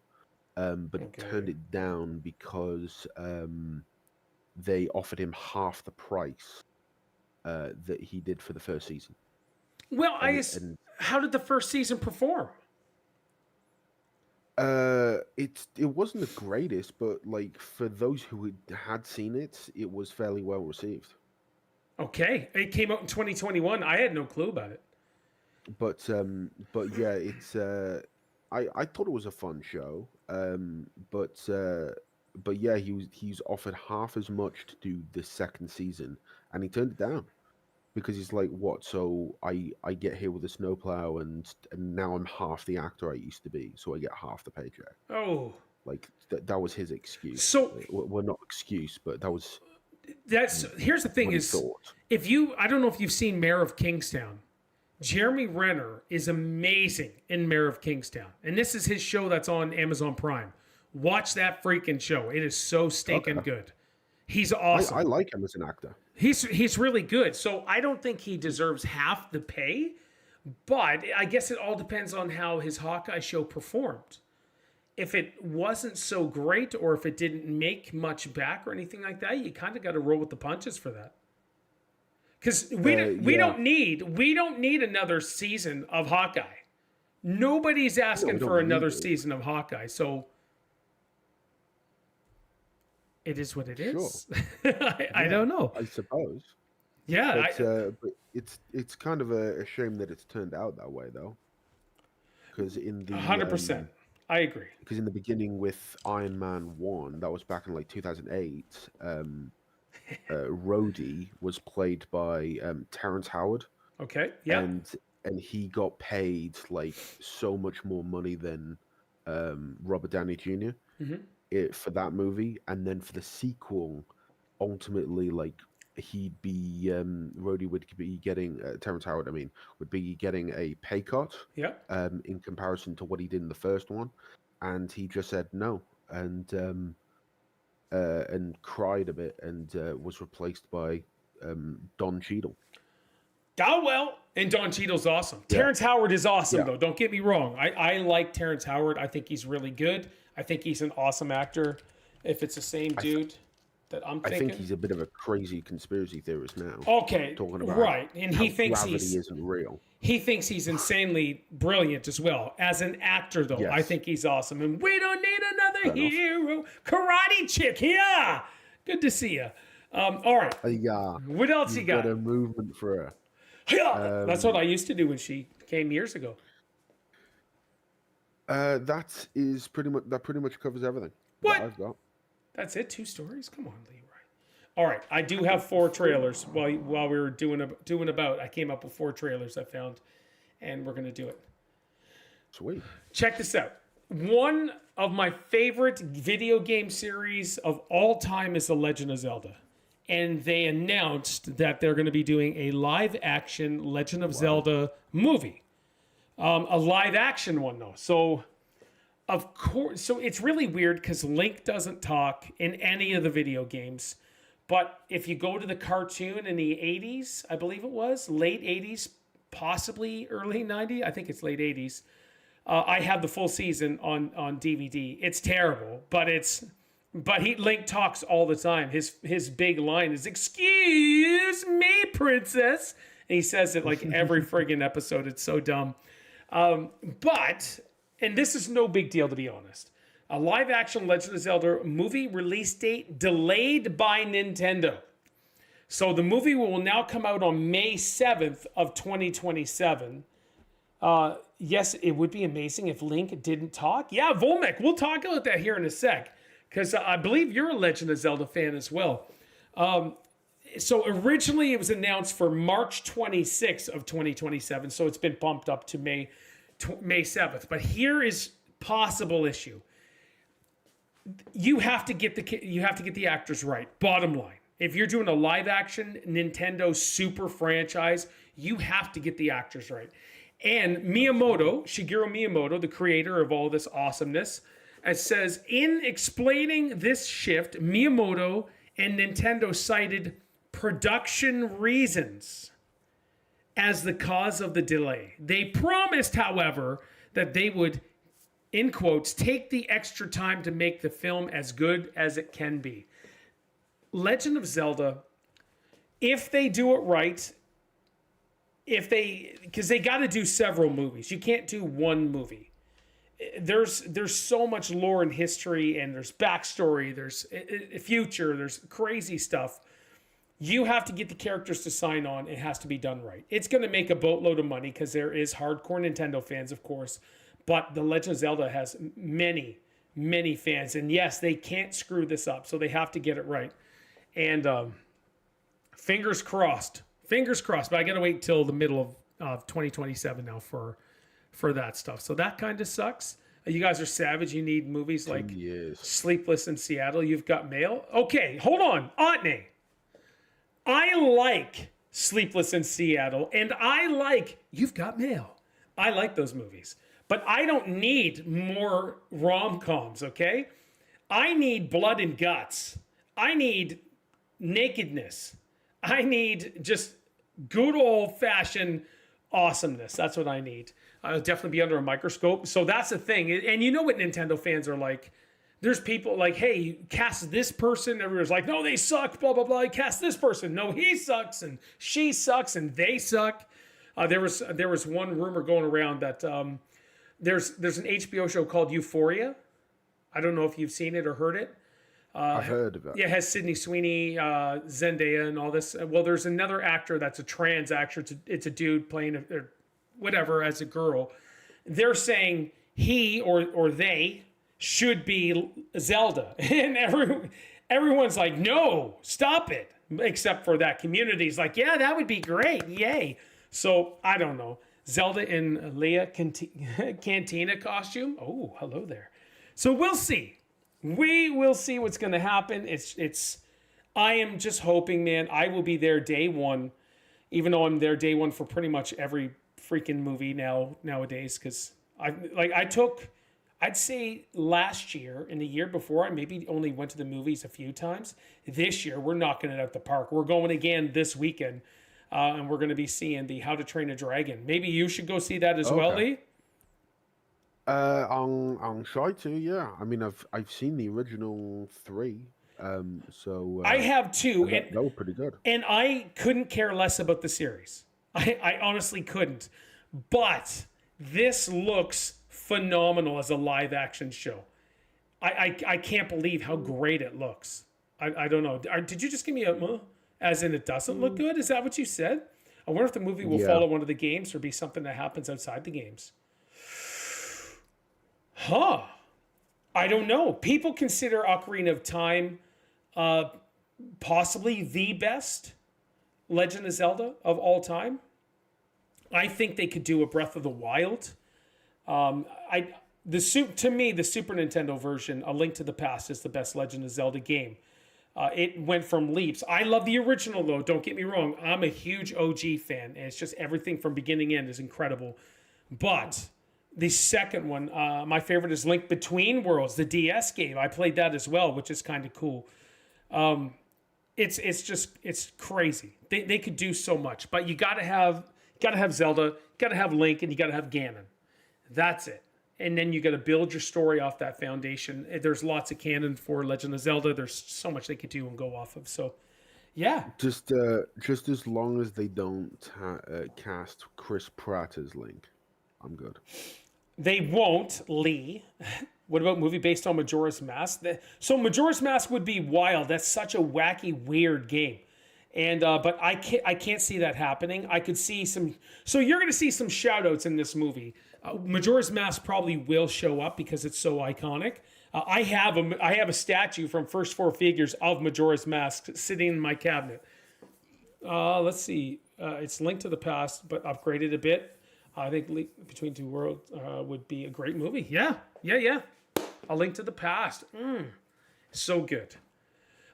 but turned it down because they offered him half the price that he did for the first season. Well, how did the first season perform? It wasn't the greatest, but like for those who had seen it, it was fairly well received. Okay, it came out in 2021. I had no clue about it. But yeah, it's I thought it was a fun show. But but yeah, he's offered half as much to do this second season, and he turned it down because he's like, what? So I get here with a snowplow, and now I'm half the actor I used to be, so I get half the paycheck. Oh, Like that was his excuse. so Well, not excuse, but that was here's the thing what he is, thought. I don't know if you've seen Mayor of Kingstown. Jeremy Renner is amazing in Mayor of Kingstown, and this is his show that's on Amazon Prime. Watch that freaking show; it is so stinking good. He's awesome. I like him as an actor. He's really good. So I don't think he deserves half the pay, but I guess it all depends on how his Hawkeye show performed. If it wasn't so great, or if it didn't make much back or anything like that, you kind of got to roll with the punches for that. Because we don't need another season of Hawkeye. Nobody's asking for another season of Hawkeye, so it is what it is. I don't know. I suppose. Yeah, but it's kind of a shame that it's turned out that way, though. Because in the 100%, I agree. Because in the beginning with Iron Man 1, that was back in like 2008. Rhodey was played by Terrence Howard. Okay. Yeah. And he got paid like so much more money than Robert Downey Jr. For that movie, and then for the sequel, ultimately, like he'd be Rhodey would be getting Terrence Howard. I mean, would be getting a pay cut. Yeah. In comparison to what he did in the first one, and he just said no, and cried a bit, and was replaced by Don Cheadle. Oh, well, and Don Cheadle's awesome. Yeah. Terrence Howard is awesome, though. Don't get me wrong. I like Terrence Howard. I think he's really good. I think he's an awesome actor. If it's the same dude that I'm thinking. I think he's a bit of a crazy conspiracy theorist now. Okay, talking about right. And he thinks gravity isn't real. He thinks he's insanely brilliant as well. As an actor, though, I think he's awesome. And we don't need another hero. Karate chick, yeah. Good to see you. All right. Yeah. What else you got? Got a movement for her. Yeah. That's what I used to do when she came years ago. That pretty much covers everything. What? That I've got. That's it. 2 stories. Come on, Leroy. All right, I do have 4 trailers. While we were doing about, I came up with 4 trailers I found, and we're gonna do it. Sweet. Check this out. One of my favorite video game series of all time is The Legend of Zelda, and they announced that they're going to be doing a live-action Legend of Zelda movie, a live-action one though. So, of course, it's really weird because Link doesn't talk in any of the video games. But if you go to the cartoon in the 80s, I believe it was, late 80s, possibly early 90s, I think it's late 80s, I have the full season on DVD. It's terrible, but Link talks all the time. His big line is, "Excuse me, princess." And he says it like every friggin' episode. It's so dumb. And this is no big deal, to be honest. A live-action Legend of Zelda movie release date delayed by Nintendo. So the movie will now come out on May 7th of 2027. Yes, it would be amazing if Link didn't talk. Yeah, Volmek, we'll talk about that here in a sec. Because I believe you're a Legend of Zelda fan as well. So originally it was announced for March 26th of 2027. So it's been bumped up to May 7th. But here is possible issue. You have to get the actors right. Bottom line, if you're doing a live action Nintendo super franchise, you have to get the actors right. And Shigeru Miyamoto, the creator of all this awesomeness, says in explaining this shift, Miyamoto and Nintendo cited production reasons as the cause of the delay. They promised, however, that they would, in quotes, take the extra time to make the film as good as it can be. Legend of Zelda, if they do it right, because they got to do several movies. You can't do one movie. There's so much lore and history, and there's backstory, there's future, there's crazy stuff. You have to get the characters to sign on. It has to be done right. It's going to make a boatload of money because there is hardcore Nintendo fans, of course. But The Legend of Zelda has many, many fans. And yes, they can't screw this up, so they have to get it right. And fingers crossed. Fingers crossed. But I got to wait till the middle of 2027 now for that stuff. So that kind of sucks. You guys are savage. You need movies like Yes. Sleepless in Seattle. You've Got Mail. Okay, hold on. Otney. I like Sleepless in Seattle, and I like You've Got Mail. I like those movies. But I don't need more rom-coms, okay? I need blood and guts. I need nakedness. I need just good old-fashioned awesomeness. That's what I need. I'll definitely be under a microscope. So that's the thing. And you know what Nintendo fans are like. There's people like, hey, cast this person. Everyone's like, no, they suck, blah, blah, blah. Cast this person. No, he sucks, and she sucks, and they suck. There was one rumor going around that there's an HBO show called Euphoria. I don't know if you've seen it or heard it. I've heard of it. Yeah, it has Sydney Sweeney, Zendaya, and all this. Well, there's another actor that's a trans actor. It's a dude playing or whatever as a girl. They're saying he or they should be Zelda, and everyone's like, no, stop it. Except for that community's like, yeah, that would be great, yay. So I don't know. Zelda in Leia Cantina costume. Oh, hello there. So we'll see. We will see what's going to happen. I am just hoping, man, I will be there day one, even though I'm there day one for pretty much every freaking movie nowadays. Because I'd say last year and the year before, I maybe only went to the movies a few times. This year, we're knocking it out the park. We're going again this weekend, and we're going to be seeing the How to Train a Dragon. Maybe you should go see that as well, Lee. I'm shy to, yeah. I mean, I've seen the original 3, so I have too, they were pretty good. And I couldn't care less about the series. I honestly couldn't. But this looks phenomenal as a live action show. I can't believe how great it looks. I don't know. Did you just give me a as in it doesn't look good? Is that what you said? I wonder if the movie will follow one of the games or be something that happens outside the games. Huh. I don't know. People consider Ocarina of Time possibly the best Legend of Zelda of all time. I think they could do a Breath of the Wild. To me, the Super Nintendo version, A Link to the Past, is the best Legend of Zelda game. It went from leaps. I love the original, though. Don't get me wrong. I'm a huge OG fan, and it's just everything from beginning to end is incredible. But the second one, my favorite is Link Between Worlds, the DS game. I played that as well, which is kind of cool. It's crazy. They could do so much, but you gotta have Zelda, you gotta have Link, and you gotta have Ganon. That's it. And then you got to build your story off that foundation. There's lots of canon for Legend of Zelda. There's so much they could do and go off of. So, yeah. Just as long as they don't cast Chris Pratt as Link, I'm good. They won't, Lee. What about movie based on Majora's Mask? So Majora's Mask would be wild. That's such a wacky, weird game. And but I can't see that happening. I could see some. So you're going to see some shoutouts in this movie. Majora's Mask probably will show up because it's so iconic. I have a statue from First Four Figures of Majora's Mask sitting in my cabinet. Let's see. It's Link to the Past, but upgraded a bit. I think Link Between Two Worlds would be a great movie. Yeah. A Link to the Past. So good.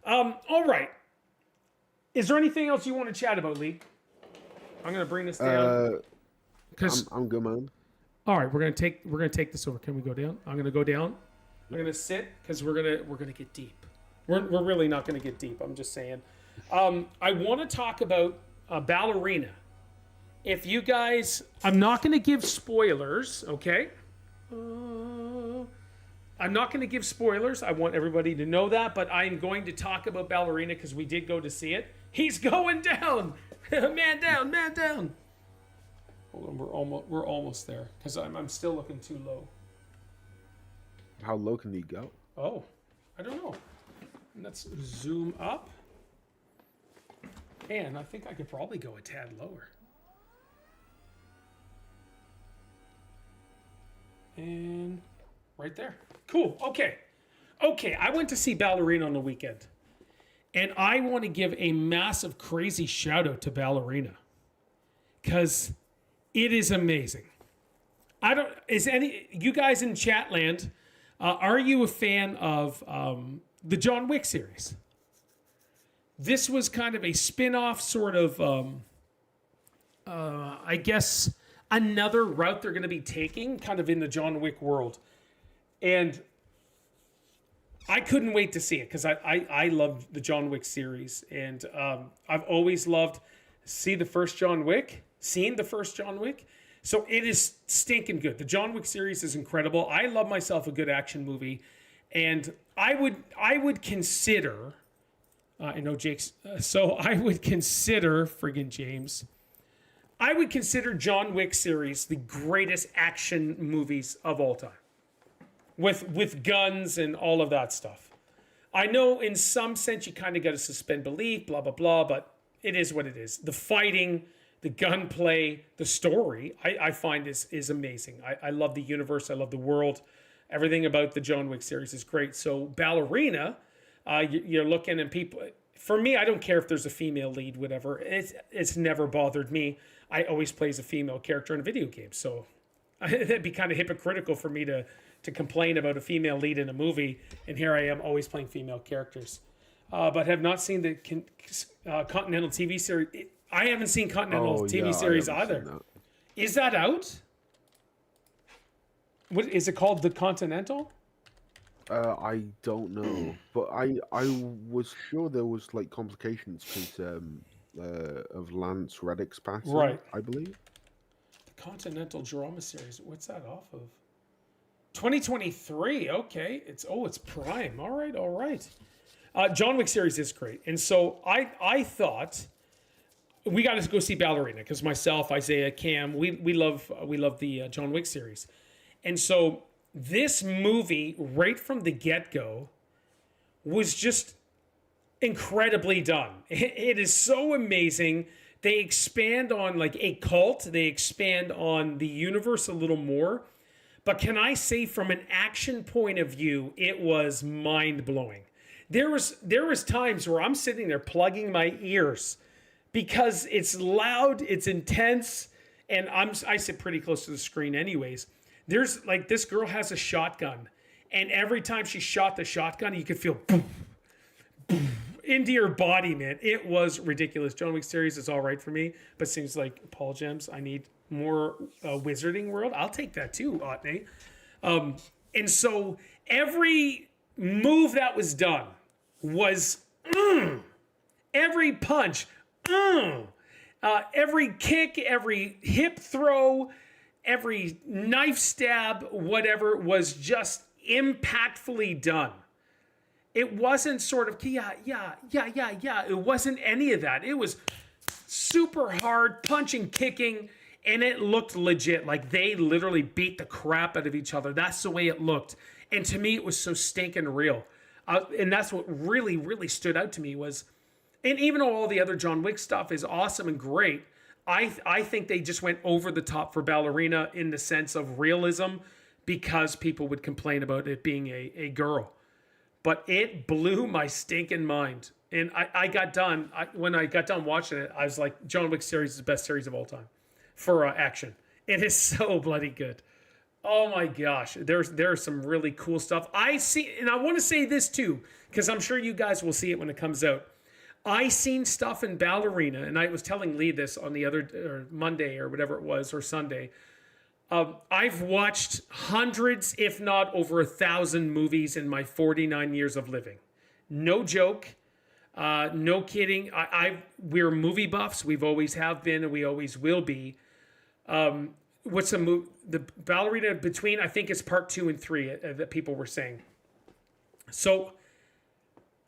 All right. Is there anything else you want to chat about, Lee? I'm going to bring this down. I'm good, man. All right, we're gonna take this over. Can we go down? I'm gonna go down. I'm gonna sit because we're gonna get deep. We're really not gonna get deep. I'm just saying. I want to talk about Ballerina. If you guys, I'm not gonna give spoilers. Okay. I'm not gonna give spoilers. I want everybody to know that, but I'm going to talk about Ballerina because we did go to see it. He's going down. Man down. Man down. Hold on, we're almost there because I'm still looking too low. How low can he go? Oh, I don't know. Let's zoom up. And I think I could probably go a tad lower. And right there. Cool. Okay. I went to see Ballerina on the weekend. And I want to give a massive, crazy shout out to Ballerina. Because it is amazing. You guys in Chatland, are you a fan of the John Wick series? This was kind of a spin-off sort of, I guess, another route they're going to be taking kind of in the John Wick world. And I couldn't wait to see it because I love the John Wick series. And I've always loved seen the first John Wick. So it is stinking good. The John Wick series is incredible. I love myself a good action movie. And I would consider, I know Jake's, so I would consider, friggin' James, I would consider John Wick series the greatest action movies of all time. With guns and all of that stuff. I know in some sense you kind of got to suspend belief, blah, blah, blah, but it is what it is. The fighting, the gunplay, the story, I find is amazing. I love the universe. I love the world. Everything about the John Wick series is great. So Ballerina, you're looking and people, for me, I don't care if there's a female lead, whatever. It's never bothered me. I always play as a female character in a video game. So it'd be kind of hypocritical for me to complain about a female lead in a movie, and here I am always playing female characters. But have not seen the Continental TV series. I haven't seen Continental TV series either. Is that out? What is it called? The Continental? I don't know, but I was sure there was like complications because of Lance Reddick's passing, right? I believe. The Continental drama series. What's that off of? 2023. Okay, it's Prime. All right. John Wick series is great, and so I thought we got to go see Ballerina because myself, Isaiah, Cam, we love the John Wick series, and so this movie right from the get-go was just incredibly done. It is so amazing. They expand on like a cult. They expand on the universe a little more. But can I say from an action point of view, it was mind-blowing. There was times where I'm sitting there plugging my ears because it's loud, it's intense, and I sit pretty close to the screen anyways. There's like this girl has a shotgun, and every time she shot the shotgun, you could feel boom, boom, into your body, man. It was ridiculous. John Wick series is all right for me, but seems like Paul Gems, I need more Wizarding World. I'll take that too, Otney. And so every move that was done was every punch, every kick, every hip throw, every knife stab, whatever, was just impactfully done. It wasn't sort of, yeah. It wasn't any of that. It was super hard punching, kicking, and it looked legit. Like they literally beat the crap out of each other. That's the way it looked. And to me, it was so stinking real. And that's what really, really stood out to me was, and even though all the other John Wick stuff is awesome and great, I think they just went over the top for Ballerina in the sense of realism because people would complain about it being a girl. But it blew my stinking mind. And I got done, when I got done watching it, I was like, John Wick series is the best series of all time for action. It is so bloody good. Oh my gosh, there's some really cool stuff. I see, and I want to say this too, because I'm sure you guys will see it when it comes out. I seen stuff in Ballerina, and I was telling Lee this on the other Monday or whatever it was, or Sunday. I've watched hundreds, if not over 1,000 movies in my 49 years of living. No joke. No kidding. We're movie buffs. We've always have been, and we always will be. What's the movie? The Ballerina between, I think it's part 2 and 3 that people were saying. So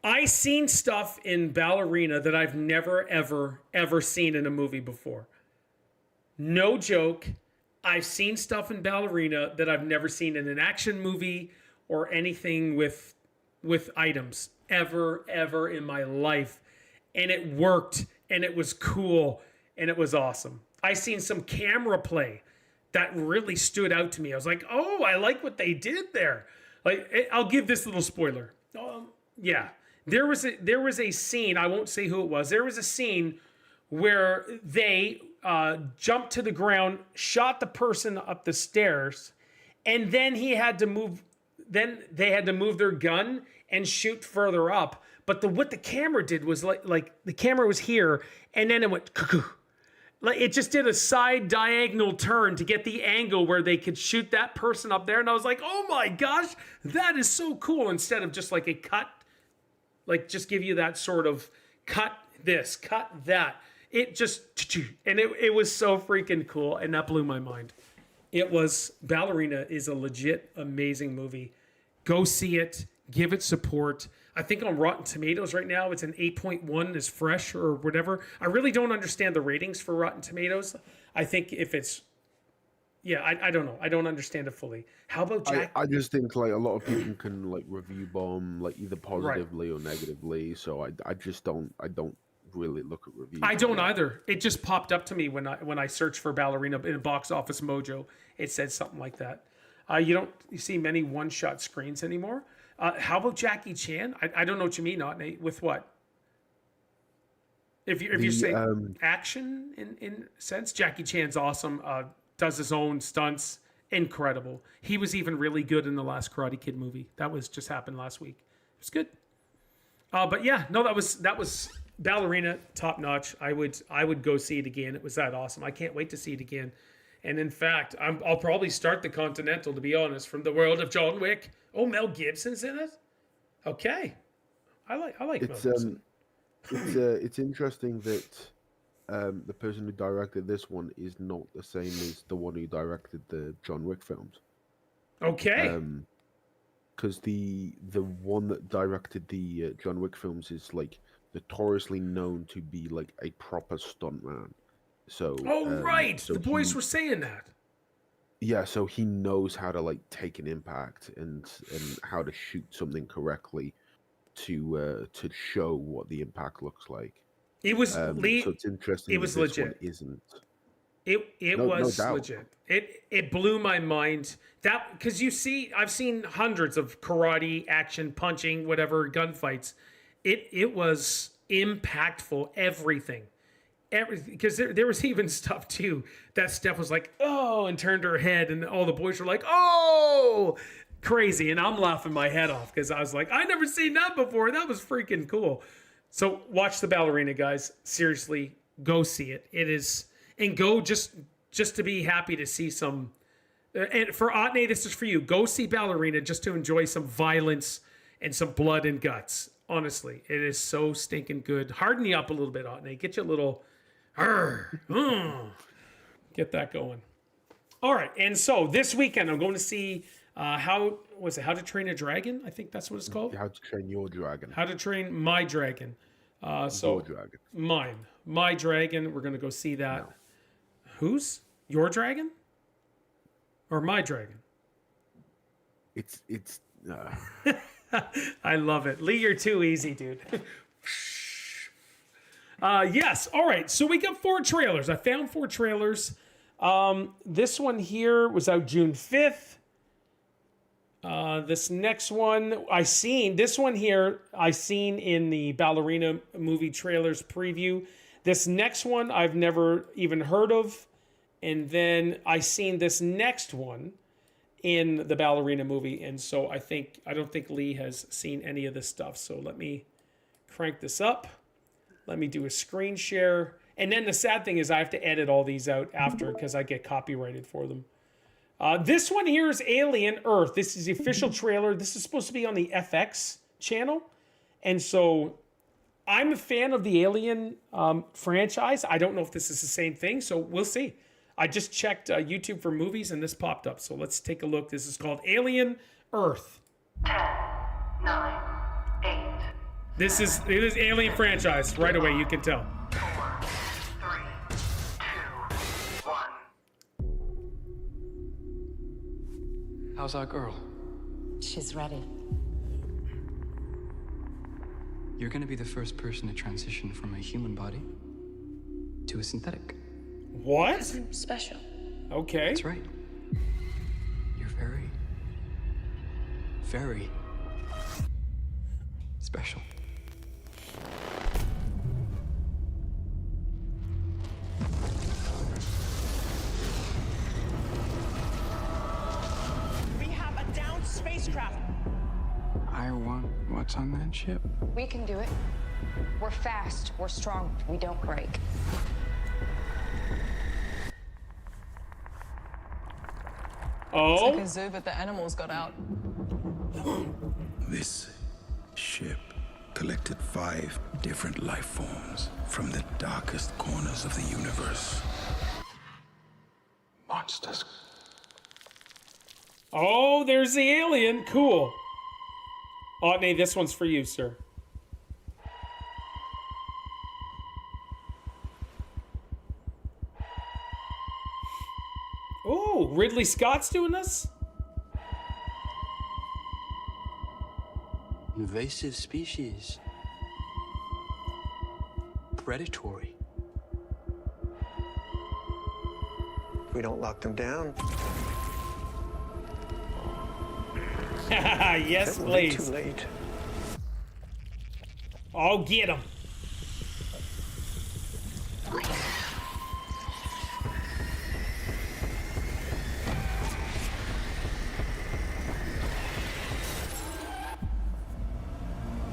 I seen stuff in Ballerina that I've never, ever, ever seen in a movie before. No joke. I've seen stuff in Ballerina that I've never seen in an action movie or anything with items ever in my life. And it worked, and it was cool, and it was awesome. I seen some camera play that really stood out to me. I was like, oh, I like what they did there. Like, I'll give this little spoiler. Yeah, there was a scene. I won't say who it was. There was a scene where they jumped to the ground, shot the person up the stairs, and then he had to move. Then they had to move their gun and shoot further up. But what the camera did was like the camera was here, and then it went cuckoo. Like it just did a side diagonal turn to get the angle where they could shoot that person up there. And I was like, oh my gosh, that is so cool. Instead of just like a cut, like just give you that sort of cut this, cut that. It just, and it was so freaking cool. And that blew my mind. Ballerina is a legit amazing movie. Go see it, give it support. I think on Rotten Tomatoes right now, it's an 8.1 is fresh or whatever. I really don't understand the ratings for Rotten Tomatoes. I think if it's, I don't know. I don't understand it fully. How about Jack? I just think like a lot of people can like review bomb like either positively or negatively. So I just don't really look at reviews. I don't either. It just popped up to me when I searched for Ballerina in Box Office Mojo. It said something like that. You see many one-shot screens anymore. How about Jackie Chan? I don't know what you mean, Nate. With what? If you say action in sense, Jackie Chan's awesome. Does his own stunts, incredible. He was even really good in the last Karate Kid movie. That was just happened last week. It was good. But yeah, no, that was Ballerina, top notch. I would go see it again. It was that awesome. I can't wait to see it again. And in fact, I'll probably start the Continental, to be honest, from the world of John Wick. Oh, Mel Gibson's in it. Okay, I like Mel Gibson. It's interesting that the person who directed this one is not the same as the one who directed the John Wick films. Okay. Because the one that directed the John Wick films is like notoriously known to be like a proper stuntman. So right, so the boys were saying that. Yeah, so he knows how to like take an impact and how to shoot something correctly to show what the impact looks like. It was so it's interesting. It was legit. One isn't. It was legit. It blew my mind. That because I've seen hundreds of karate, action, punching, whatever, gunfights. It was impactful. Everything. Because there was even stuff too that Steph was like, oh, and turned her head, and all the boys were like, oh, crazy. And I'm laughing my head off because I was like, I never seen that before. That was freaking cool. So watch the Ballerina, guys. Seriously, go see it. It is, and go just to be happy to see some. And for Otney, this is for you. Go see Ballerina just to enjoy some violence and some blood and guts. Honestly, it is so stinking good. Harden you up a little bit, Otney. Get you a little. Get that going. All right, and so this weekend I'm going to see How to Train a Dragon. I think that's what it's called. How to Train Your Dragon. How to Train My Dragon. Your Dragon. My Dragon. We're going to go see that. No. Whose? Your Dragon? Or My Dragon? It's. I love it. Lee, you're too easy, dude. Yes. All right. So we got 4 trailers. I found 4 trailers. This one here was out June 5th. This next one I seen in the Ballerina movie trailers preview. This next one I've never even heard of. And then I seen this next one in the Ballerina movie. And so I don't think Lee has seen any of this stuff. So let me crank this up. Let me do a screen share. And then the sad thing is I have to edit all these out after because I get copyrighted for them. This one here is Alien Earth. This is the official trailer. This is supposed to be on the FX channel. And so I'm a fan of the Alien franchise. I don't know if this is the same thing, so we'll see. I just checked YouTube for movies and this popped up. So let's take a look. This is called Alien Earth. 10, 9, 8. It is Alien franchise. Right away, you can tell. 4, 3, 2, 1. How's our girl? She's ready. You're gonna be the first person to transition from a human body to a synthetic. What? Special. Okay. That's right. You're very, very special. We have a downed spacecraft. I want what's on that ship. We can do it. We're fast. We're strong. We don't break. Oh. It's like a zoo, but the animals got out. This ship collected 5 different life forms from the darkest corners of the universe. Monsters. Oh, there's the alien. Cool. Otney, this one's for you, sir. Oh, Ridley Scott's doing this? Invasive species. Predatory. We don't lock them down. Yes, It will be too please. late. Oh, get him.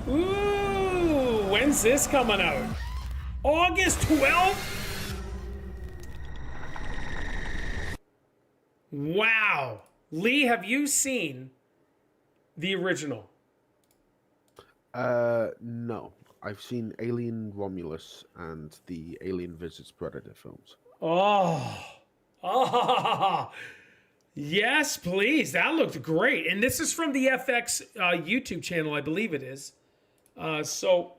Ooh, when's this coming out? August 12th? Wow. Lee, have you seen the original? No. I've seen Alien Romulus and the Alien Visits Predator films. Oh. Oh. Yes, please. That looked great. And this is from the FX YouTube channel, I believe it is. So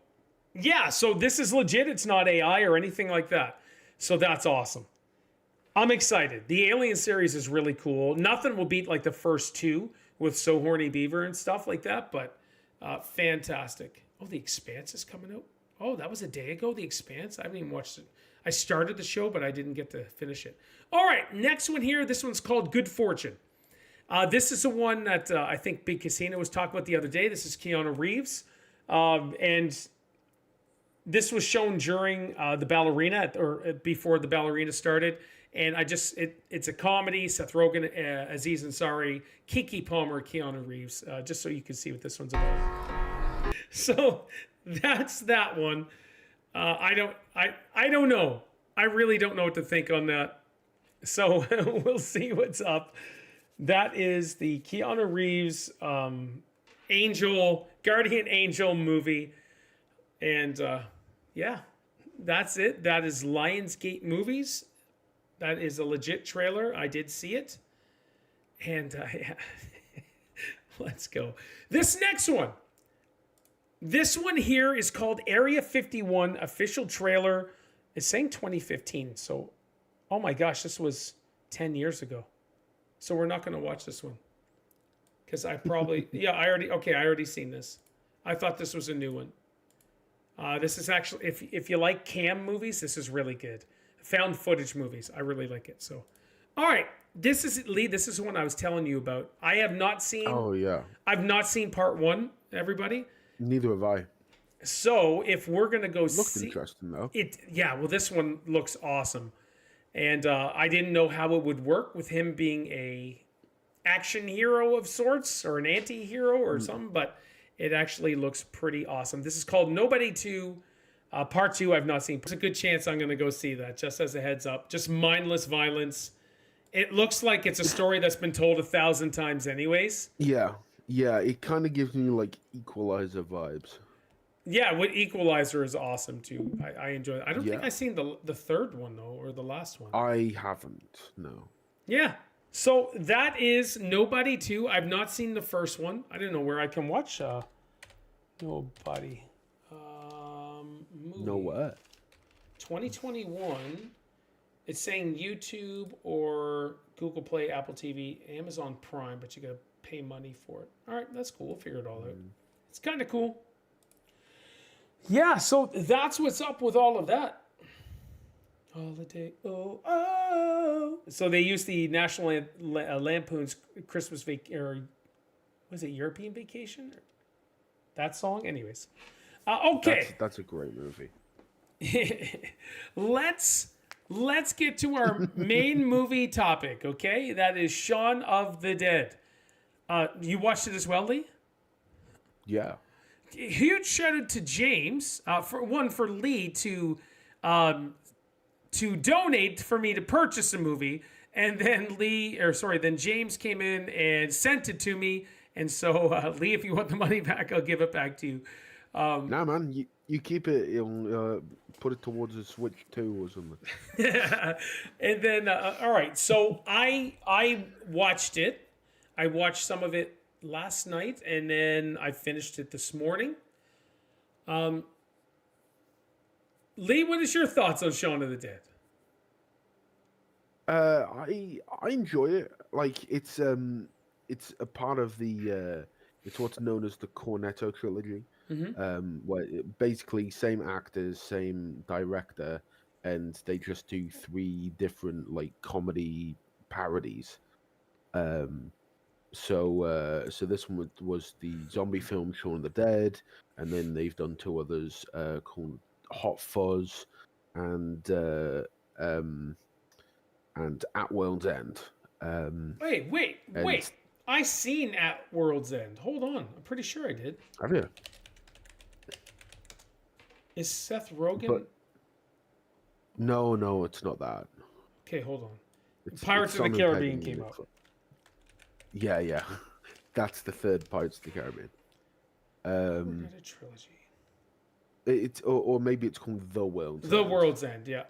this is legit. It's not AI or anything like that. So that's awesome. I'm excited. The Alien series is really cool. Nothing will beat like the first two with So Horny Beaver and stuff like that, but fantastic. Oh, The Expanse is coming out. Oh, that was a day ago, The Expanse. I haven't even watched it. I started the show, but I didn't get to finish it. All right, next one here. This one's called Good Fortune. This is the one that I think Big Casino was talking about the other day. This is Keanu Reeves. And this was shown during the Ballerina, or before the Ballerina started. And it's a comedy. Seth Rogen, Aziz Ansari, Keke Palmer, Keanu Reeves. Just so you can see what this one's about. So that's that one. I don't know. I really don't know what to think on that. So we'll see what's up. That is the Keanu Reeves Guardian Angel movie. And yeah, that's it. That is Lionsgate Movies. That is a legit trailer. I did see it. And let's go. This next one. This one here is called Area 51 official trailer. It's saying 2015. So, oh my gosh, this was 10 years ago. So we're not going to watch this one. Because I probably, I already seen this. I thought this was a new one. This is actually, if you like cam movies, this is really good. Found footage movies. I really like it. So, all right. This is the one I was telling you about. I have not seen. Oh, yeah. I've not seen part one, everybody. Neither have I. So if we're gonna go Looked see interesting though. well, this one looks awesome, and I didn't know how it would work with him being a action hero of sorts or an anti-hero or something, but it actually looks pretty awesome. This is called Nobody 2, Part 2. I've not seen. There's a good chance I'm gonna go see that. Just as a heads up, just mindless violence. It looks like it's a story that's been told 1,000 times, anyways. Yeah. It kind of gives me like Equalizer vibes. Yeah, what Equalizer is awesome too. I enjoy it. I don't think I've seen the third one though, or the last one. I haven't. No. Yeah. So that is Nobody 2. I've not seen the first one. I don't know where I can watch Nobody. Movie. No what? 2021. It's saying YouTube or Google Play, Apple TV, Amazon Prime, but you gotta pay money for it. All right, that's cool. We'll figure it all out. It's kind of cool. Yeah, so that's what's up with all of that. Holiday, oh, oh. So they used the National Lampoon's Christmas or was it European Vacation? That song? Anyways. Okay. That's a great movie. let's get to our main movie topic, okay? That is Shaun of the Dead. You watched it as well, Lee? Yeah. Huge shout out to James for Lee to donate for me to purchase a movie, and then then James came in and sent it to me, and so Lee, if you want the money back, I'll give it back to you. Nah, man, you keep it. You'll put it towards a Switch 2 or something. And then all right, so I watched it. I watched some of it last night, and then I finished it this morning. Lee, what is your thoughts on Shaun of the Dead? I enjoy it. Like it's a part of the it's what's known as the Cornetto trilogy. Where basically same actors, same director, and they just do 3 different like comedy parodies. So this one was the zombie film Shaun of the Dead, and then they've done 2 others called Hot Fuzz and At World's End. Wait. I seen At World's End. Hold on. I'm pretty sure I did. Have you? Is Seth Rogen? But, no, it's not that. Okay, hold on. Pirates of the Caribbean came out. Yeah. That's the 3rd Pirates of the Caribbean. We're a trilogy. It's or maybe it's called The World's End. The World's End, yeah.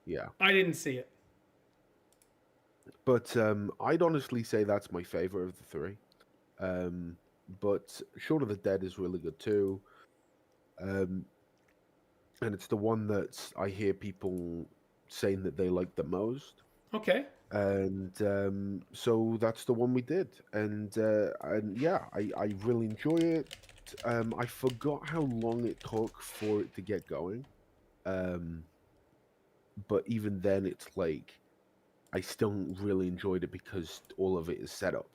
Yeah. I didn't see it. But I'd honestly say that's my favorite of the 3. But Shaun of the Dead is really good too. And it's the one that I hear people saying that they like the most. Okay. And so that's the one we did. And yeah, I really enjoy it. I forgot how long it took for it to get going. But even then, it's like I still really enjoyed it because all of it is set up,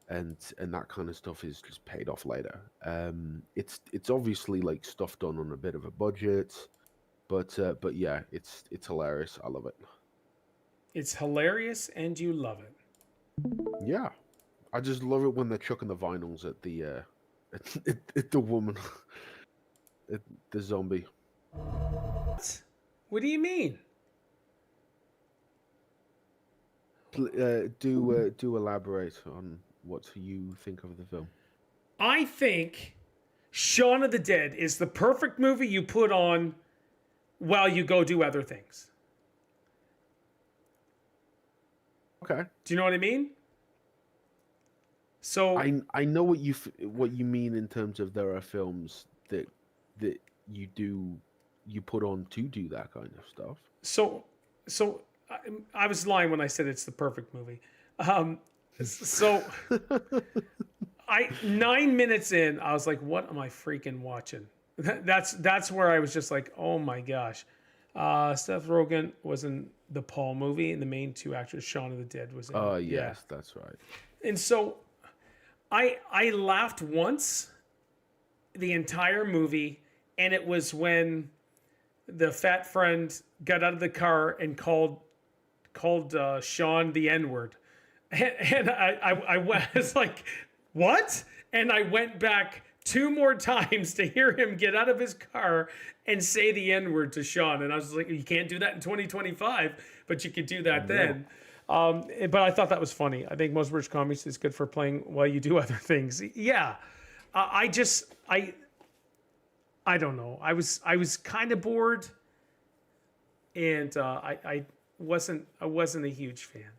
and that kind of stuff is just paid off later. It's obviously like stuff done on a bit of a budget, but yeah, it's hilarious. I love it. It's hilarious, and you love it. Yeah, I just love it when they're chucking the vinyls at the at the woman, at the zombie. What do you mean? Do elaborate on what you think of the film. I think Shaun of the Dead is the perfect movie you put on while you go do other things. Okay. Do you know what I mean? So I know what you mean in terms of there are films that you put on to do that kind of stuff. So I was lying when I said it's the perfect movie. So 9 minutes in, I was like, what am I freaking watching? That's where I was just like, oh my gosh. Seth Rogen was in the Paul movie, and the main 2 actors, Shaun of the Dead, was in. Oh yes, that's right. And so I laughed once the entire movie, and it was when the fat friend got out of the car and called Shaun the N-word. And I was like, what? And I went back 2 more times to hear him get out of his car and say the N-word to Shaun. And I was like, you can't do that in 2025, but you could do that then. But I thought that was funny. I think most British comedies is good for playing while you do other things. Yeah. I don't know. I was kind of bored, and I wasn't a huge fan.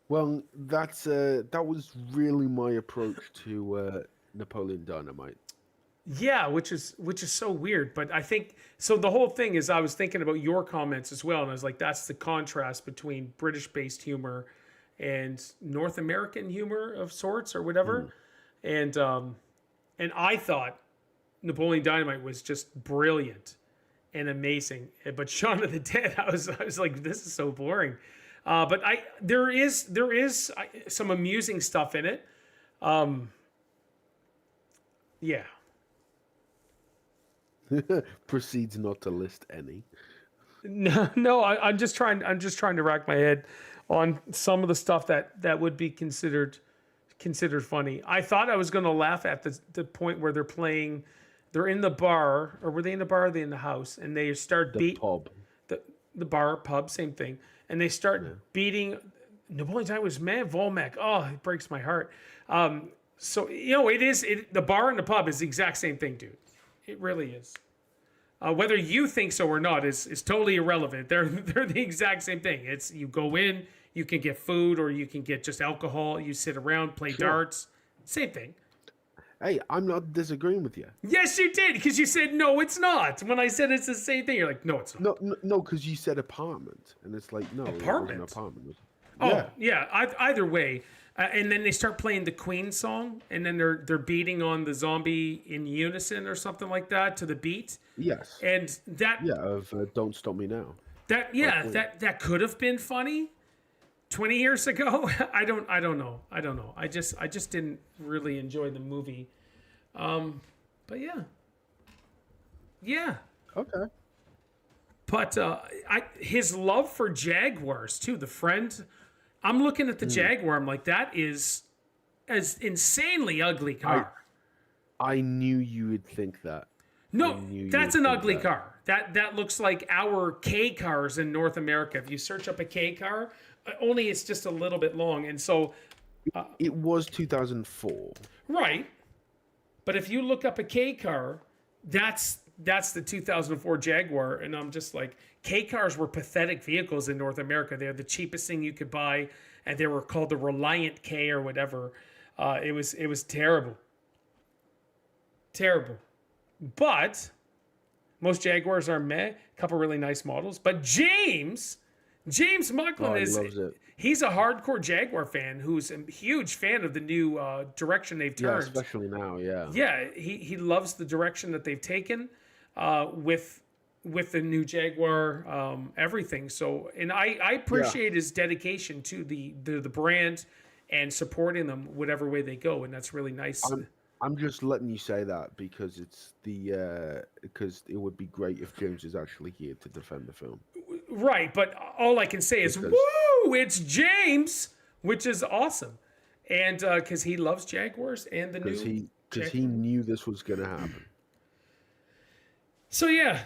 Well, that was really my approach to Napoleon Dynamite. Yeah, which is so weird. But I think so. The whole thing is, I was thinking about your comments as well, and I was like, that's the contrast between British-based humor and North American humor of sorts or whatever. And I thought Napoleon Dynamite was just brilliant, and amazing. But Shaun of the Dead, I was like, this is so boring. But there is some amusing stuff in it. Yeah. Proceeds not to list any. No, I'm just trying to rack my head on some of the stuff that would be considered funny. I thought I was going to laugh at the point where they're in the bar, or were they in the bar? Or are they in the house? And they start Pub. The bar, pub, same thing. And they start beating. Napoleon Dynamite was man Volmek. Oh, it breaks my heart. So the bar and the pub is the exact same thing, dude. It really is. Whether you think so or not is totally irrelevant. They're the exact same thing. It's you go in, you can get food, or you can get just alcohol. You sit around, play darts. Same thing. Hey, I'm not disagreeing with you. Yes, you did, because you said no, it's not. When I said it's the same thing, you're like, no, it's not. No, because you said apartment, and it's like no, apartment. It wasn't apartment. Oh yeah. Either way, and then they start playing the Queen song, and then they're beating on the zombie in unison or something like that to the beat. Yes. And that of Don't Stop Me Now. That could have been funny 20 years ago. I don't know. I just didn't really enjoy the movie. But yeah. Okay. But his love for Jaguars too. The friend, I'm looking at the Jaguar. I'm like, that is an insanely ugly car. I knew you would think that. No, that's an ugly car. That looks like our K cars in North America. If you search up a K car, only it's just a little bit long, and so it was 2004. Right, but if you look up a K car, that's the 2004 Jaguar, and I'm just like, K cars were pathetic vehicles in North America. They're the cheapest thing you could buy, and they were called the Reliant K or whatever. It was terrible. But most Jaguars are meh. A couple really nice models. But James Mucklin he's a hardcore Jaguar fan who's a huge fan of the new direction they've turned. Yeah, especially now, yeah. Yeah, he loves the direction that they've taken with the new Jaguar, everything. So, and I appreciate his dedication to the brand and supporting them whatever way they go, and that's really nice. I'm just letting you say that because it's because it would be great if James is actually here to defend the film. Right, but all I can say is, woo, it's James, which is awesome. And because he loves Jaguars and the new... Because he knew this was going to happen. So yeah,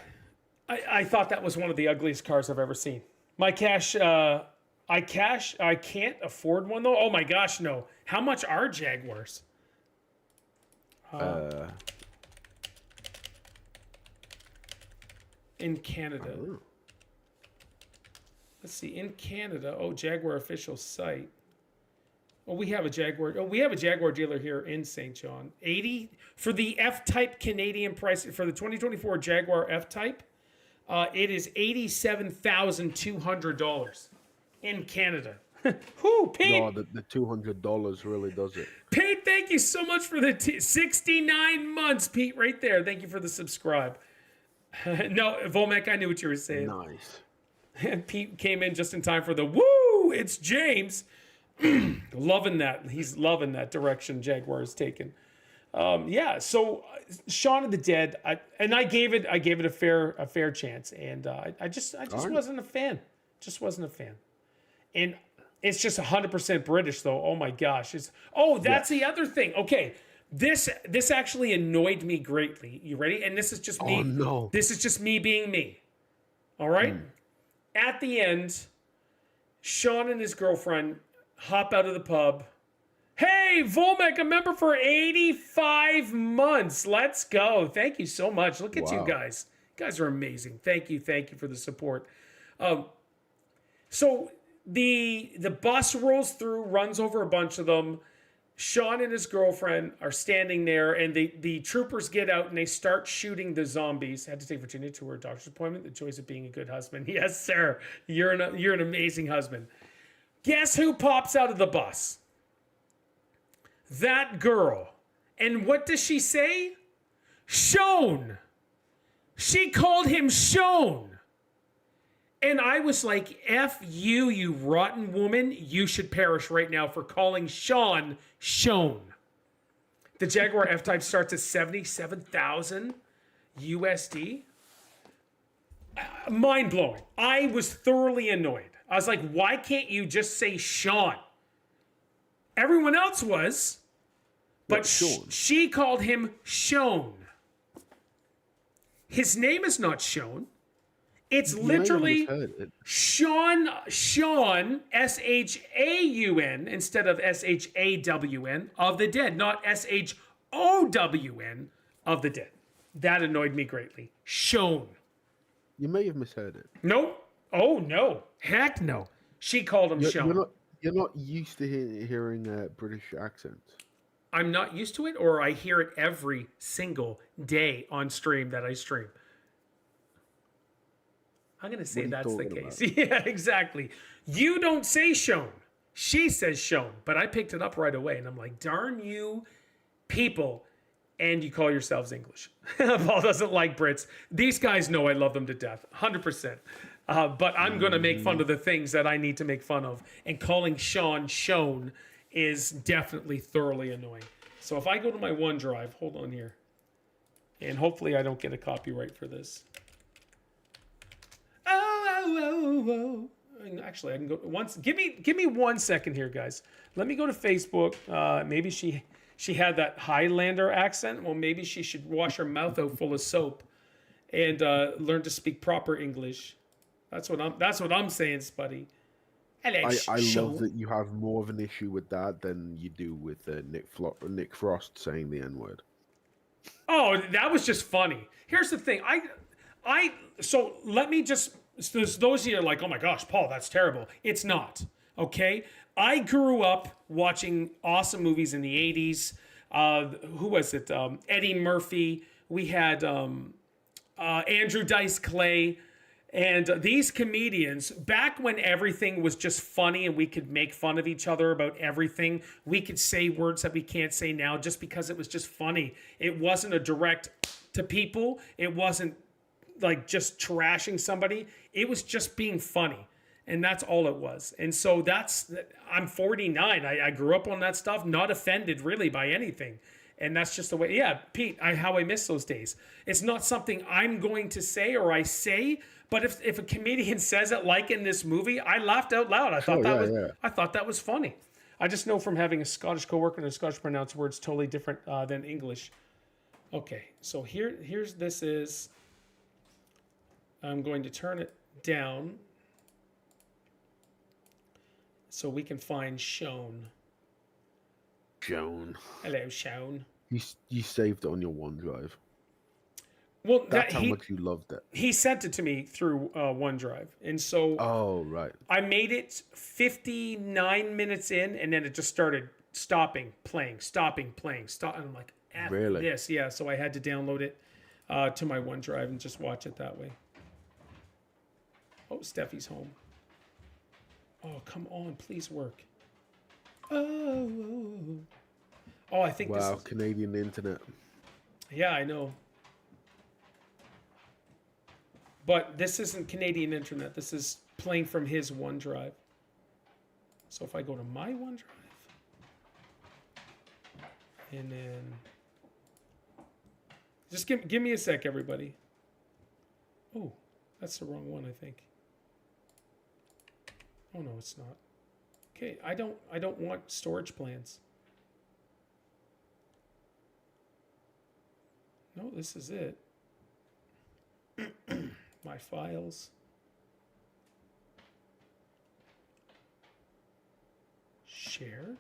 I thought that was one of the ugliest cars I've ever seen. My cash... I can't afford one though. Oh my gosh, no. How much are Jaguars? In Canada. Let's see. In Canada, Jaguar official site. We have a Jaguar. We have a Jaguar dealer here in St. John. 80 for the F-Type Canadian price for the 2024 Jaguar F-Type. It is $87,200 in Canada. Whoo, Pete! No, the $200 really does it. Pete, thank you so much for the 69 months, Pete, right there. Thank you for the subscribe. No, Volmek, I knew what you were saying. Nice. Pete came in just in time for the woo, it's James. Loving that. He's loving that direction Jaguar is taking. So Shaun of the Dead, I gave it a fair chance, and I just wasn't a fan. Just wasn't a fan. And it's just 100% British, though. Oh my gosh! That's the other thing. Okay, this actually annoyed me greatly. You ready? And this is just me. Oh no! This is just me being me. All right. At the end, Shaun and his girlfriend hop out of the pub. Hey, Volmek, a member for 85 months. Let's go. Thank you so much. Look at you guys. You guys are amazing. Thank you for the support. So the bus rolls through, runs over a bunch of them. Shaun and his girlfriend are standing there, and the troopers get out and they start shooting the zombies. I had to take Virginia to her doctor's appointment. The choice of being a good husband. Yes, sir. You're an amazing husband. Guess who pops out of the bus? That girl. And what does she say? Shaun. She called him Shaun. And I was like, F you, you rotten woman. You should perish right now for calling Shaun Shaun. The Jaguar F-Type starts at 77,000 USD. Mind blowing. I was thoroughly annoyed. I was like, why can't you just say Shaun? Everyone else was, but she called him Shaun. His name is not Shaun. It's literally Shaun, S-H-A-U-N, instead of S-H-A-W-N, of the dead, not S-H-O-W-N, of the dead. That annoyed me greatly. Shaun. You may have misheard it. No. Oh, no. Heck no. She called him Shaun. You're not used to hearing British accents. I'm not used to it, or I hear it every single day on stream that I stream. I'm going to say that's the case. Yeah, exactly. You don't say Shaun. She says Shaun, but I picked it up right away, and I'm like, darn you people, and you call yourselves English. Paul doesn't like Brits. These guys know I love them to death, 100%. But I'm going to make fun of the things that I need to make fun of, and calling Shaun is definitely thoroughly annoying. So if I go to my OneDrive, hold on here, and hopefully I don't get a copyright for this. Oh. Actually, I can go once. Give me 1 second here, guys. Let me go to Facebook. Maybe she had that Highlander accent. Well, maybe she should wash her mouth out full of soap and learn to speak proper English. That's what I'm saying, Spuddy. I love that you have more of an issue with that than you do with Nick Frost saying the N-word. Oh, that was just funny. Here's the thing. So let me just, those of you are like, oh my gosh, Paul, that's terrible. It's not, okay? I grew up watching awesome movies in the 80s. Who was it? Eddie Murphy. We had Andrew Dice Clay. And these comedians, back when everything was just funny and we could make fun of each other about everything, we could say words that we can't say now just because it was just funny. It wasn't a direct to people. It wasn't like just trashing somebody. It was just being funny. And that's all it was. And so I'm 49. I grew up on that stuff, not offended really by anything. And that's just the way, yeah, Pete, how I miss those days. It's not something I'm going to say or I say, but if a comedian says it, like in this movie, I laughed out loud. I thought that was funny. I just know from having a Scottish coworker and a Scottish pronounced words totally different than English. Okay, so here's this is. I'm going to turn it down so we can find Shaun. Shaun. Hello, Shaun. You saved it on your OneDrive. Well, that's how much you loved it. He sent it to me through OneDrive, and so right. I made it 59 minutes in, and then it just started stopping, playing. And I'm like, really? This, yeah. So I had to download it to my OneDrive and just watch it that way. Oh, Steffi's home. Oh, come on, please work. Oh, I think this is... Canadian internet. Yeah, I know. But this isn't Canadian internet. This is playing from his OneDrive. So if I go to my OneDrive, and then just give me a sec, everybody. Oh, that's the wrong one, I think. Oh no, it's not. Okay, I don't want storage plans. No, this is it. My files. Shared?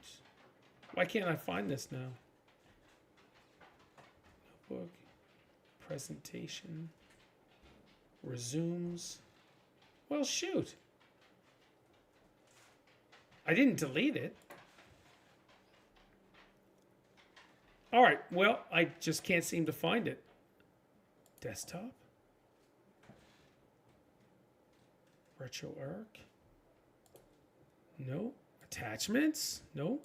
Why can't I find this now? Notebook. Presentation. Resumes. Well, shoot. I didn't delete it. All right, well, I just can't seem to find it. Desktop. RetroArch. No. Attachments. No.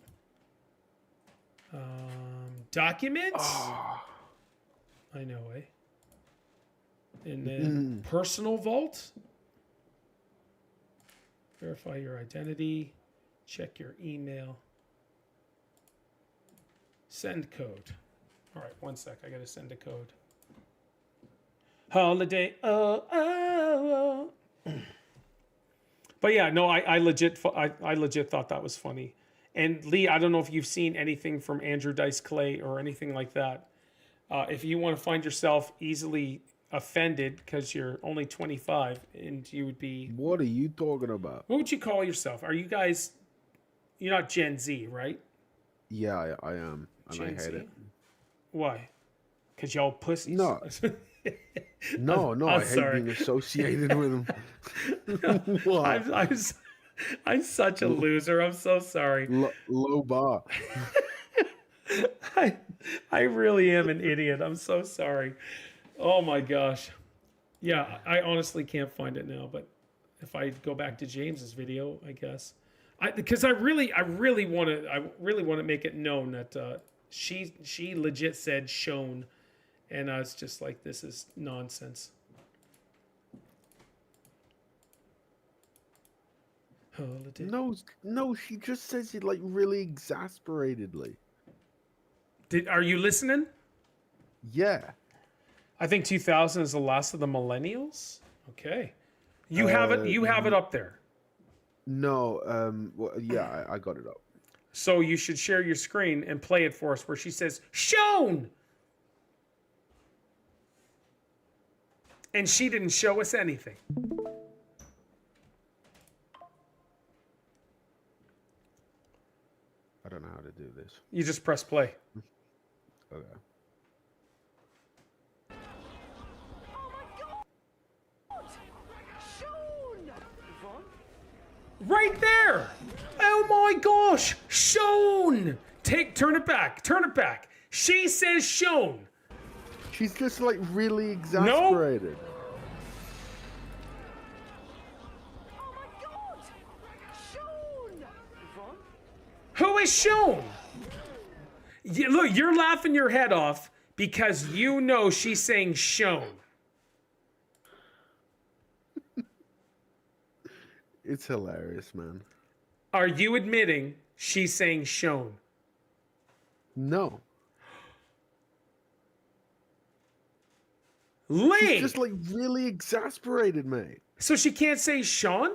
Documents. I know, eh? And then personal vault. Verify your identity. Check your email. Send code. All right, 1 sec. I got to send a code. Holiday. Oh. But yeah, no, I legit thought that was funny. And Lee, I don't know if you've seen anything from Andrew Dice Clay or anything like that. If you want to find yourself easily offended because you're only 25 and you would be... What are you talking about? What would you call yourself? Are you guys... You're not Gen Z, right? Yeah, I am. And Gen I hate Z? it. Why? Because y'all pussies? No. No, I hate sorry. being associated with them. What? I'm such a loser. I'm so sorry. Low bar. I really am an idiot. I'm so sorry. Oh my gosh. Yeah, I honestly can't find it now, but if I go back to James's video, I guess. Because I really want to make it known that she legit said Shaun, and I was just like, this is nonsense. Holiday. No, she just says it like really exasperatedly. Are you listening? Yeah. I think 2000 is the last of the millennials. Okay, you have it. You have it up there. No. Well, yeah, I got it up. So you should share your screen and play it for us, where she says "Shaun," and she didn't show us anything. I don't know how to do this. You just press play. Okay. Right there. Oh my gosh, Shaun. Turn it back. Turn it back. She says Shaun. She's just like really exasperated. Who is Shaun? Look, you're laughing your head off because you know she's saying Shaun. It's hilarious, man. Are you admitting she's saying Shaun? No. Lee! She's just like really exasperated, mate. So she can't say Shaun?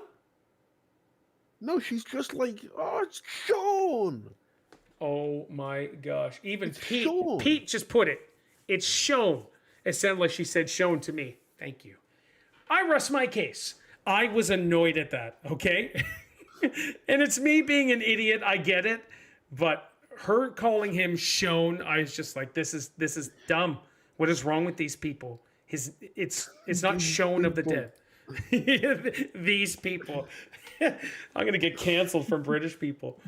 No, she's just like, oh, it's Shaun. Oh my gosh. Even It's Pete, Shaun. Pete just put it. It's Shaun. It sounded like she said Shaun to me. Thank you. I rest my case. I was annoyed at that, okay? And it's me being an idiot, I get it. But her calling him Shaun, I was just like, this is dumb. What is wrong with these people? It's not Shaun of the Dead. These people. I'm gonna get canceled from British people.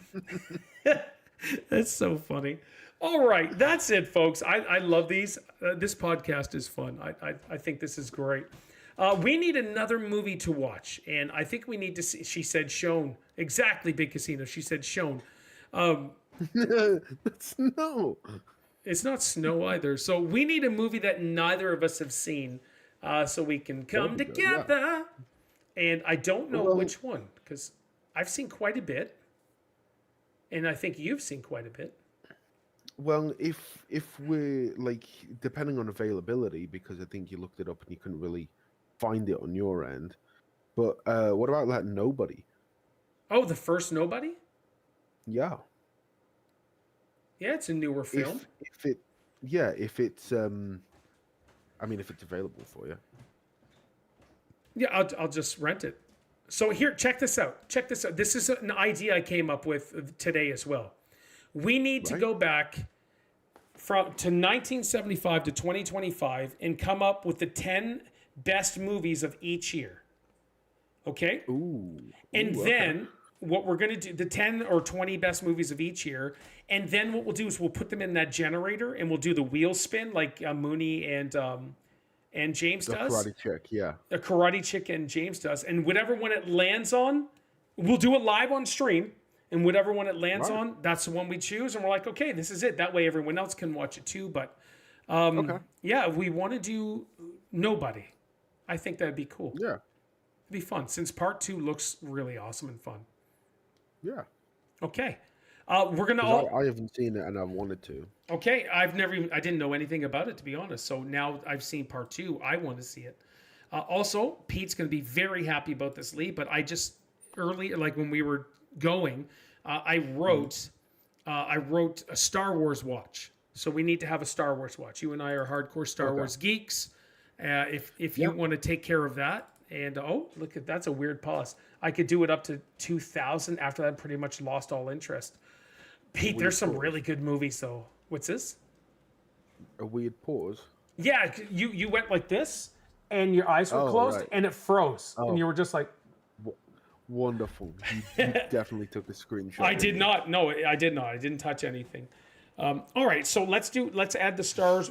That's so funny. All right, that's it, folks. I love these. This podcast is fun. I think this is great. We need another movie to watch, and I think we need to see. She said Shaun. Exactly, Big Casino. She said Shaun. That's no. It's not Snow either. So we need a movie that neither of us have seen, so we can come together. Yeah. And I don't know which one, because I've seen quite a bit, and I think you've seen quite a bit. Well, if we're like, depending on availability, because I think you looked it up and you couldn't really find it on your end. But what about like Nobody? Oh, the first Nobody? Yeah. Yeah, it's a newer film. If it's if it's available for you. Yeah, I'll just rent it. So here, check this out. Check this out. This is an idea I came up with today as well. We need to go back to 1975 to 2025 and come up with the 10 best movies of each year. Okay? Then what we're going to do, the 10 or 20 best movies of each year, and then what we'll do is we'll put them in that generator and we'll do the wheel spin like Mooney and James does. Karate Chick, yeah. A Karate Chick and James does. And whatever one it lands on, we'll do it live on stream. And whatever one it lands on, that's the one we choose. And we're like, okay, this is it. That way everyone else can watch it too. But yeah, we want to do Nobody. I think that'd be cool. Yeah, It'd be fun since part 2 looks really awesome and fun. yeah. Okay. We're gonna 'Cause all. I haven't seen it and I wanted to. Okay, I didn't know anything about it, to be honest. So now I've seen part 2. I want to see it. Also, Pete's going to be very happy about this, Lee. But I just early, like when we were going, I wrote a Star Wars watch. So we need to have a Star Wars watch. You and I are hardcore Star Wars geeks. If you want to take care of that, and look at that's a weird pause. I could do it up to 2000. After that, I pretty much lost all interest. Pete, there's some really good movies though. What's this? A weird pause. Yeah, you went like this, and your eyes were closed, right. and it froze, and you were just like. Wonderful. You definitely took a screenshot. I did not. No, I did not. I didn't touch anything. All right, so let's add the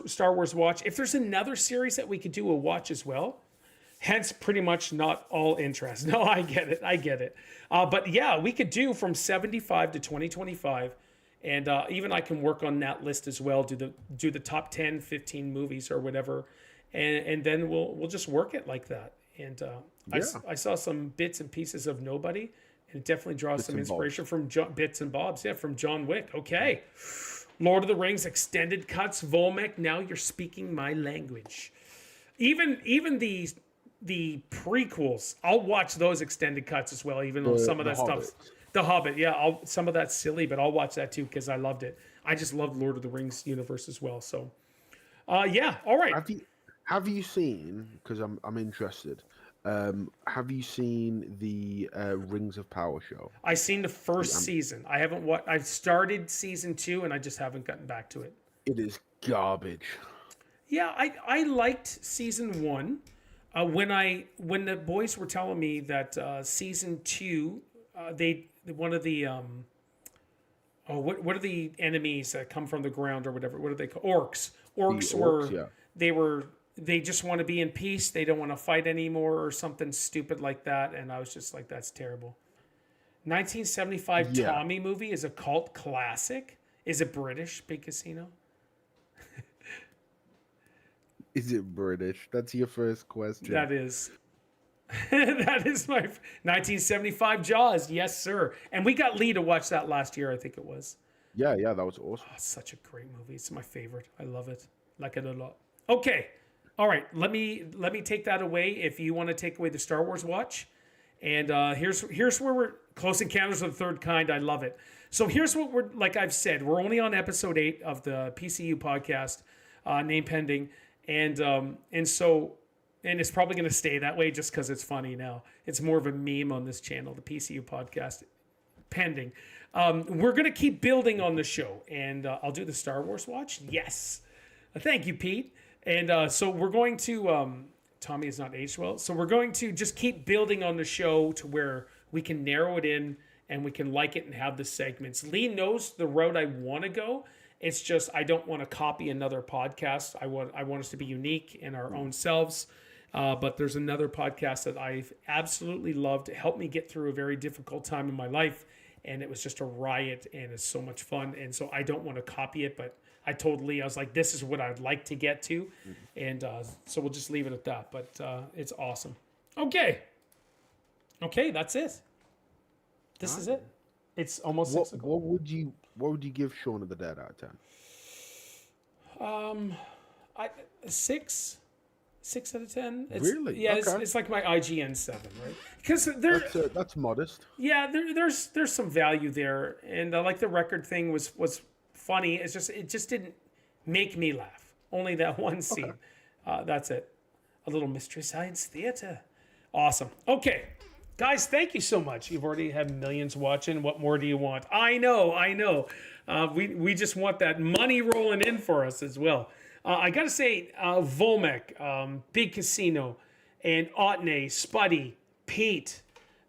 Star Wars watch. If there's another series that we could do a watch as well, hence pretty much not all interest. No, I get it. But yeah, we could do from 75 to 2025. And even I can work on that list as well. Do the top 10, 15 movies or whatever, and then we'll just work it like that. And I saw some bits and pieces of Nobody, and it definitely draws some inspiration from bits and bobs. Yeah, from John Wick. Okay, Lord of the Rings extended cuts. Volmek, now you're speaking my language. Even the prequels, I'll watch those extended cuts as well. Even though some of that stuff. The Hobbit, yeah, some of that's silly, but I'll watch that too because I loved it. I just loved Lord of the Rings universe as well. So, yeah, all right. Have you seen? Because I'm interested. Have you seen the Rings of Power show? I seen the first season. I haven't watched. I've started season 2 and I just haven't gotten back to it. It is garbage. Yeah, I liked season 1. When the boys were telling me that season 2, one of the what are the enemies that come from the ground or whatever? What are they called? Orcs. Orcs they just want to be in peace. They don't want to fight anymore or something stupid like that. And I was just like, that's terrible. 1975 Tommy movie is a cult classic. Is it British? Big Casino. Is it British? That's your first question. That is. That is my 1975 Jaws. Yes, sir. And we got Lee to watch that last year, I think it was. Yeah, that was awesome. Oh, it's such a great movie. It's my favorite. I love it. Like it a lot. Okay. All right. Let me take that away if you want to take away the Star Wars watch. And here's where we're Close Encounters of the Third Kind. I love it. So here's what we're, like I've said, we're only on episode 8 of the PCU podcast, name pending. And it's probably going to stay that way just because it's funny now. It's more of a meme on this channel, the PCU podcast, pending. We're going to keep building on the show, and I'll do the Star Wars watch. Yes. Thank you, Pete. And so we're going to, Tommy is not aged well, so we're going to just keep building on the show to where we can narrow it in and we can like it and have the segments. Lee knows the route I want to go. It's just I don't want to copy another podcast. I want us to be unique in our own selves. But there's another podcast that I've absolutely loved. It helped me get through a very difficult time in my life, and it was just a riot, and it's so much fun. And so I don't want to copy it, but I told Lee, I was like, this is what I'd like to get to. And so we'll just leave it at that. But it's awesome. Okay, that's it. This is it. It's almost 6 o'clock. What would you give Shaun of the Dead out of 10? 6. 6 out of 10. Really? Yeah, okay. It's like my IGN 7, right? Because that's modest. Yeah, there's some value there, and like the record thing was funny. It just didn't make me laugh. Only that one scene. Okay. That's it. A little Mystery Science Theater. Awesome. Okay, guys, thank you so much. You've already had millions watching. What more do you want? I know. We just want that money rolling in for us as well. I got to say, Volmek, Big Casino, and Otney, Spuddy, Pete,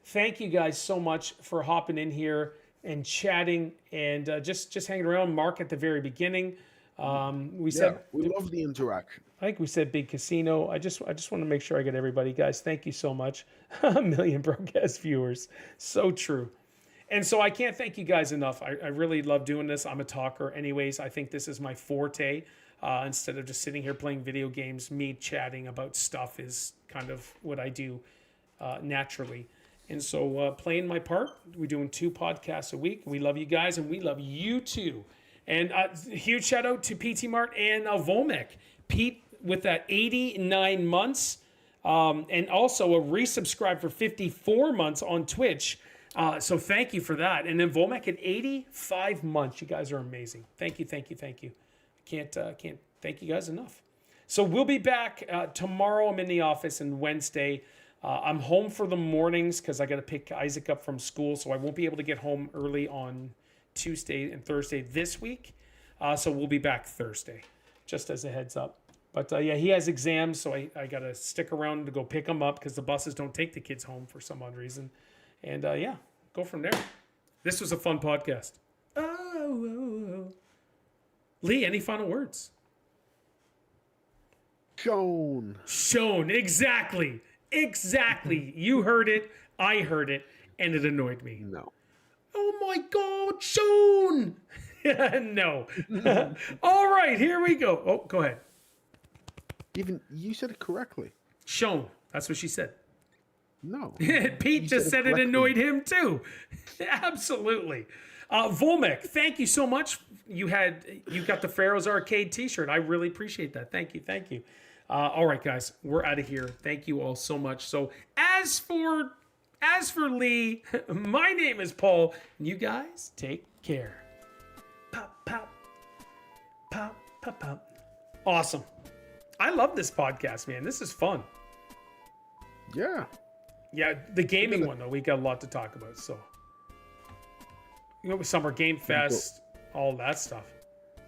thank you guys so much for hopping in here and chatting and just hanging around. Mark at the very beginning. We love the interaction. I think we said Big Casino. I just want to make sure I get everybody. Guys, thank you so much. 1 million broadcast viewers. So true. And so I can't thank you guys enough. I really love doing this. I'm a talker anyways. I think this is my forte. instead of just sitting here playing video games. Me chatting about stuff is kind of what I do naturally. And so playing my part, we're doing 2 podcasts a week. We love you guys, and we love you too. And huge shout out to PT Mart and Vomek. Pete with that 89 months, and also a resubscribe for 54 months on Twitch. So thank you for that. And then Vomek at 85 months. You guys are amazing. Thank you. Can't thank you guys enough. So we'll be back tomorrow. I'm in the office, and Wednesday. I'm home for the mornings because I got to pick Isaac up from school, so I won't be able to get home early on Tuesday and Thursday this week. So we'll be back Thursday, just as a heads up. But yeah, he has exams, so I got to stick around to go pick him up because the buses don't take the kids home for some odd reason. And yeah, go from there. This was a fun podcast. Oh. Lee, any final words? Shaun. Exactly. You heard it. I heard it. And it annoyed me. No. Oh my God, Shaun. No. All right, here we go. Oh, go ahead. Even you said it correctly. Shaun. That's what she said. No. Pete just said it annoyed him too. Absolutely. Volmek, thank you so much. You got the Pharaoh's Arcade t-shirt. I really appreciate that. Thank you. All right, guys, we're out of here. Thank you all so much. So as for Lee, my name is Paul, and you guys take care. Pop, pop, pop, pop, pop. Awesome. I love this podcast, man. This is fun. Yeah. Yeah, the gaming one though, we got a lot to talk about. So, Summer Game Fest, all that stuff.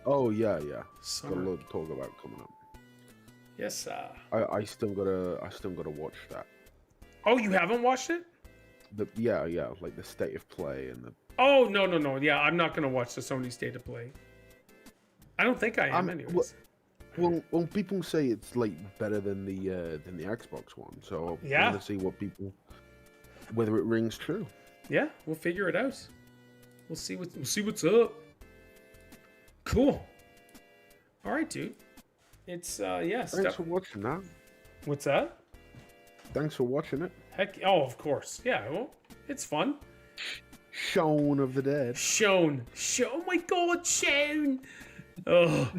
Oh yeah. Summer. Got a lot to talk about coming up. Yes. I still gotta watch that. Oh, you haven't watched it? Yeah, like the state of play and the. Oh no. Yeah, I'm not gonna watch the Sony State of Play. I don't think I am, anyways. Well, people say it's like better than the Xbox One, so yeah. I want to see whether it rings true. Yeah, we'll figure it out. We'll see what's up. Cool. All right, dude. It's Thanks for watching that. What's that? Thanks for watching it. Heck, oh, of course. Yeah, well, it's fun. Shaun of the Dead. Shaun. Oh my God, Shaun. Oh.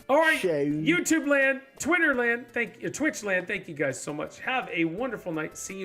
All right, Shaun. YouTube land, Twitter land, Twitch land. Thank you guys so much. Have a wonderful night. See you.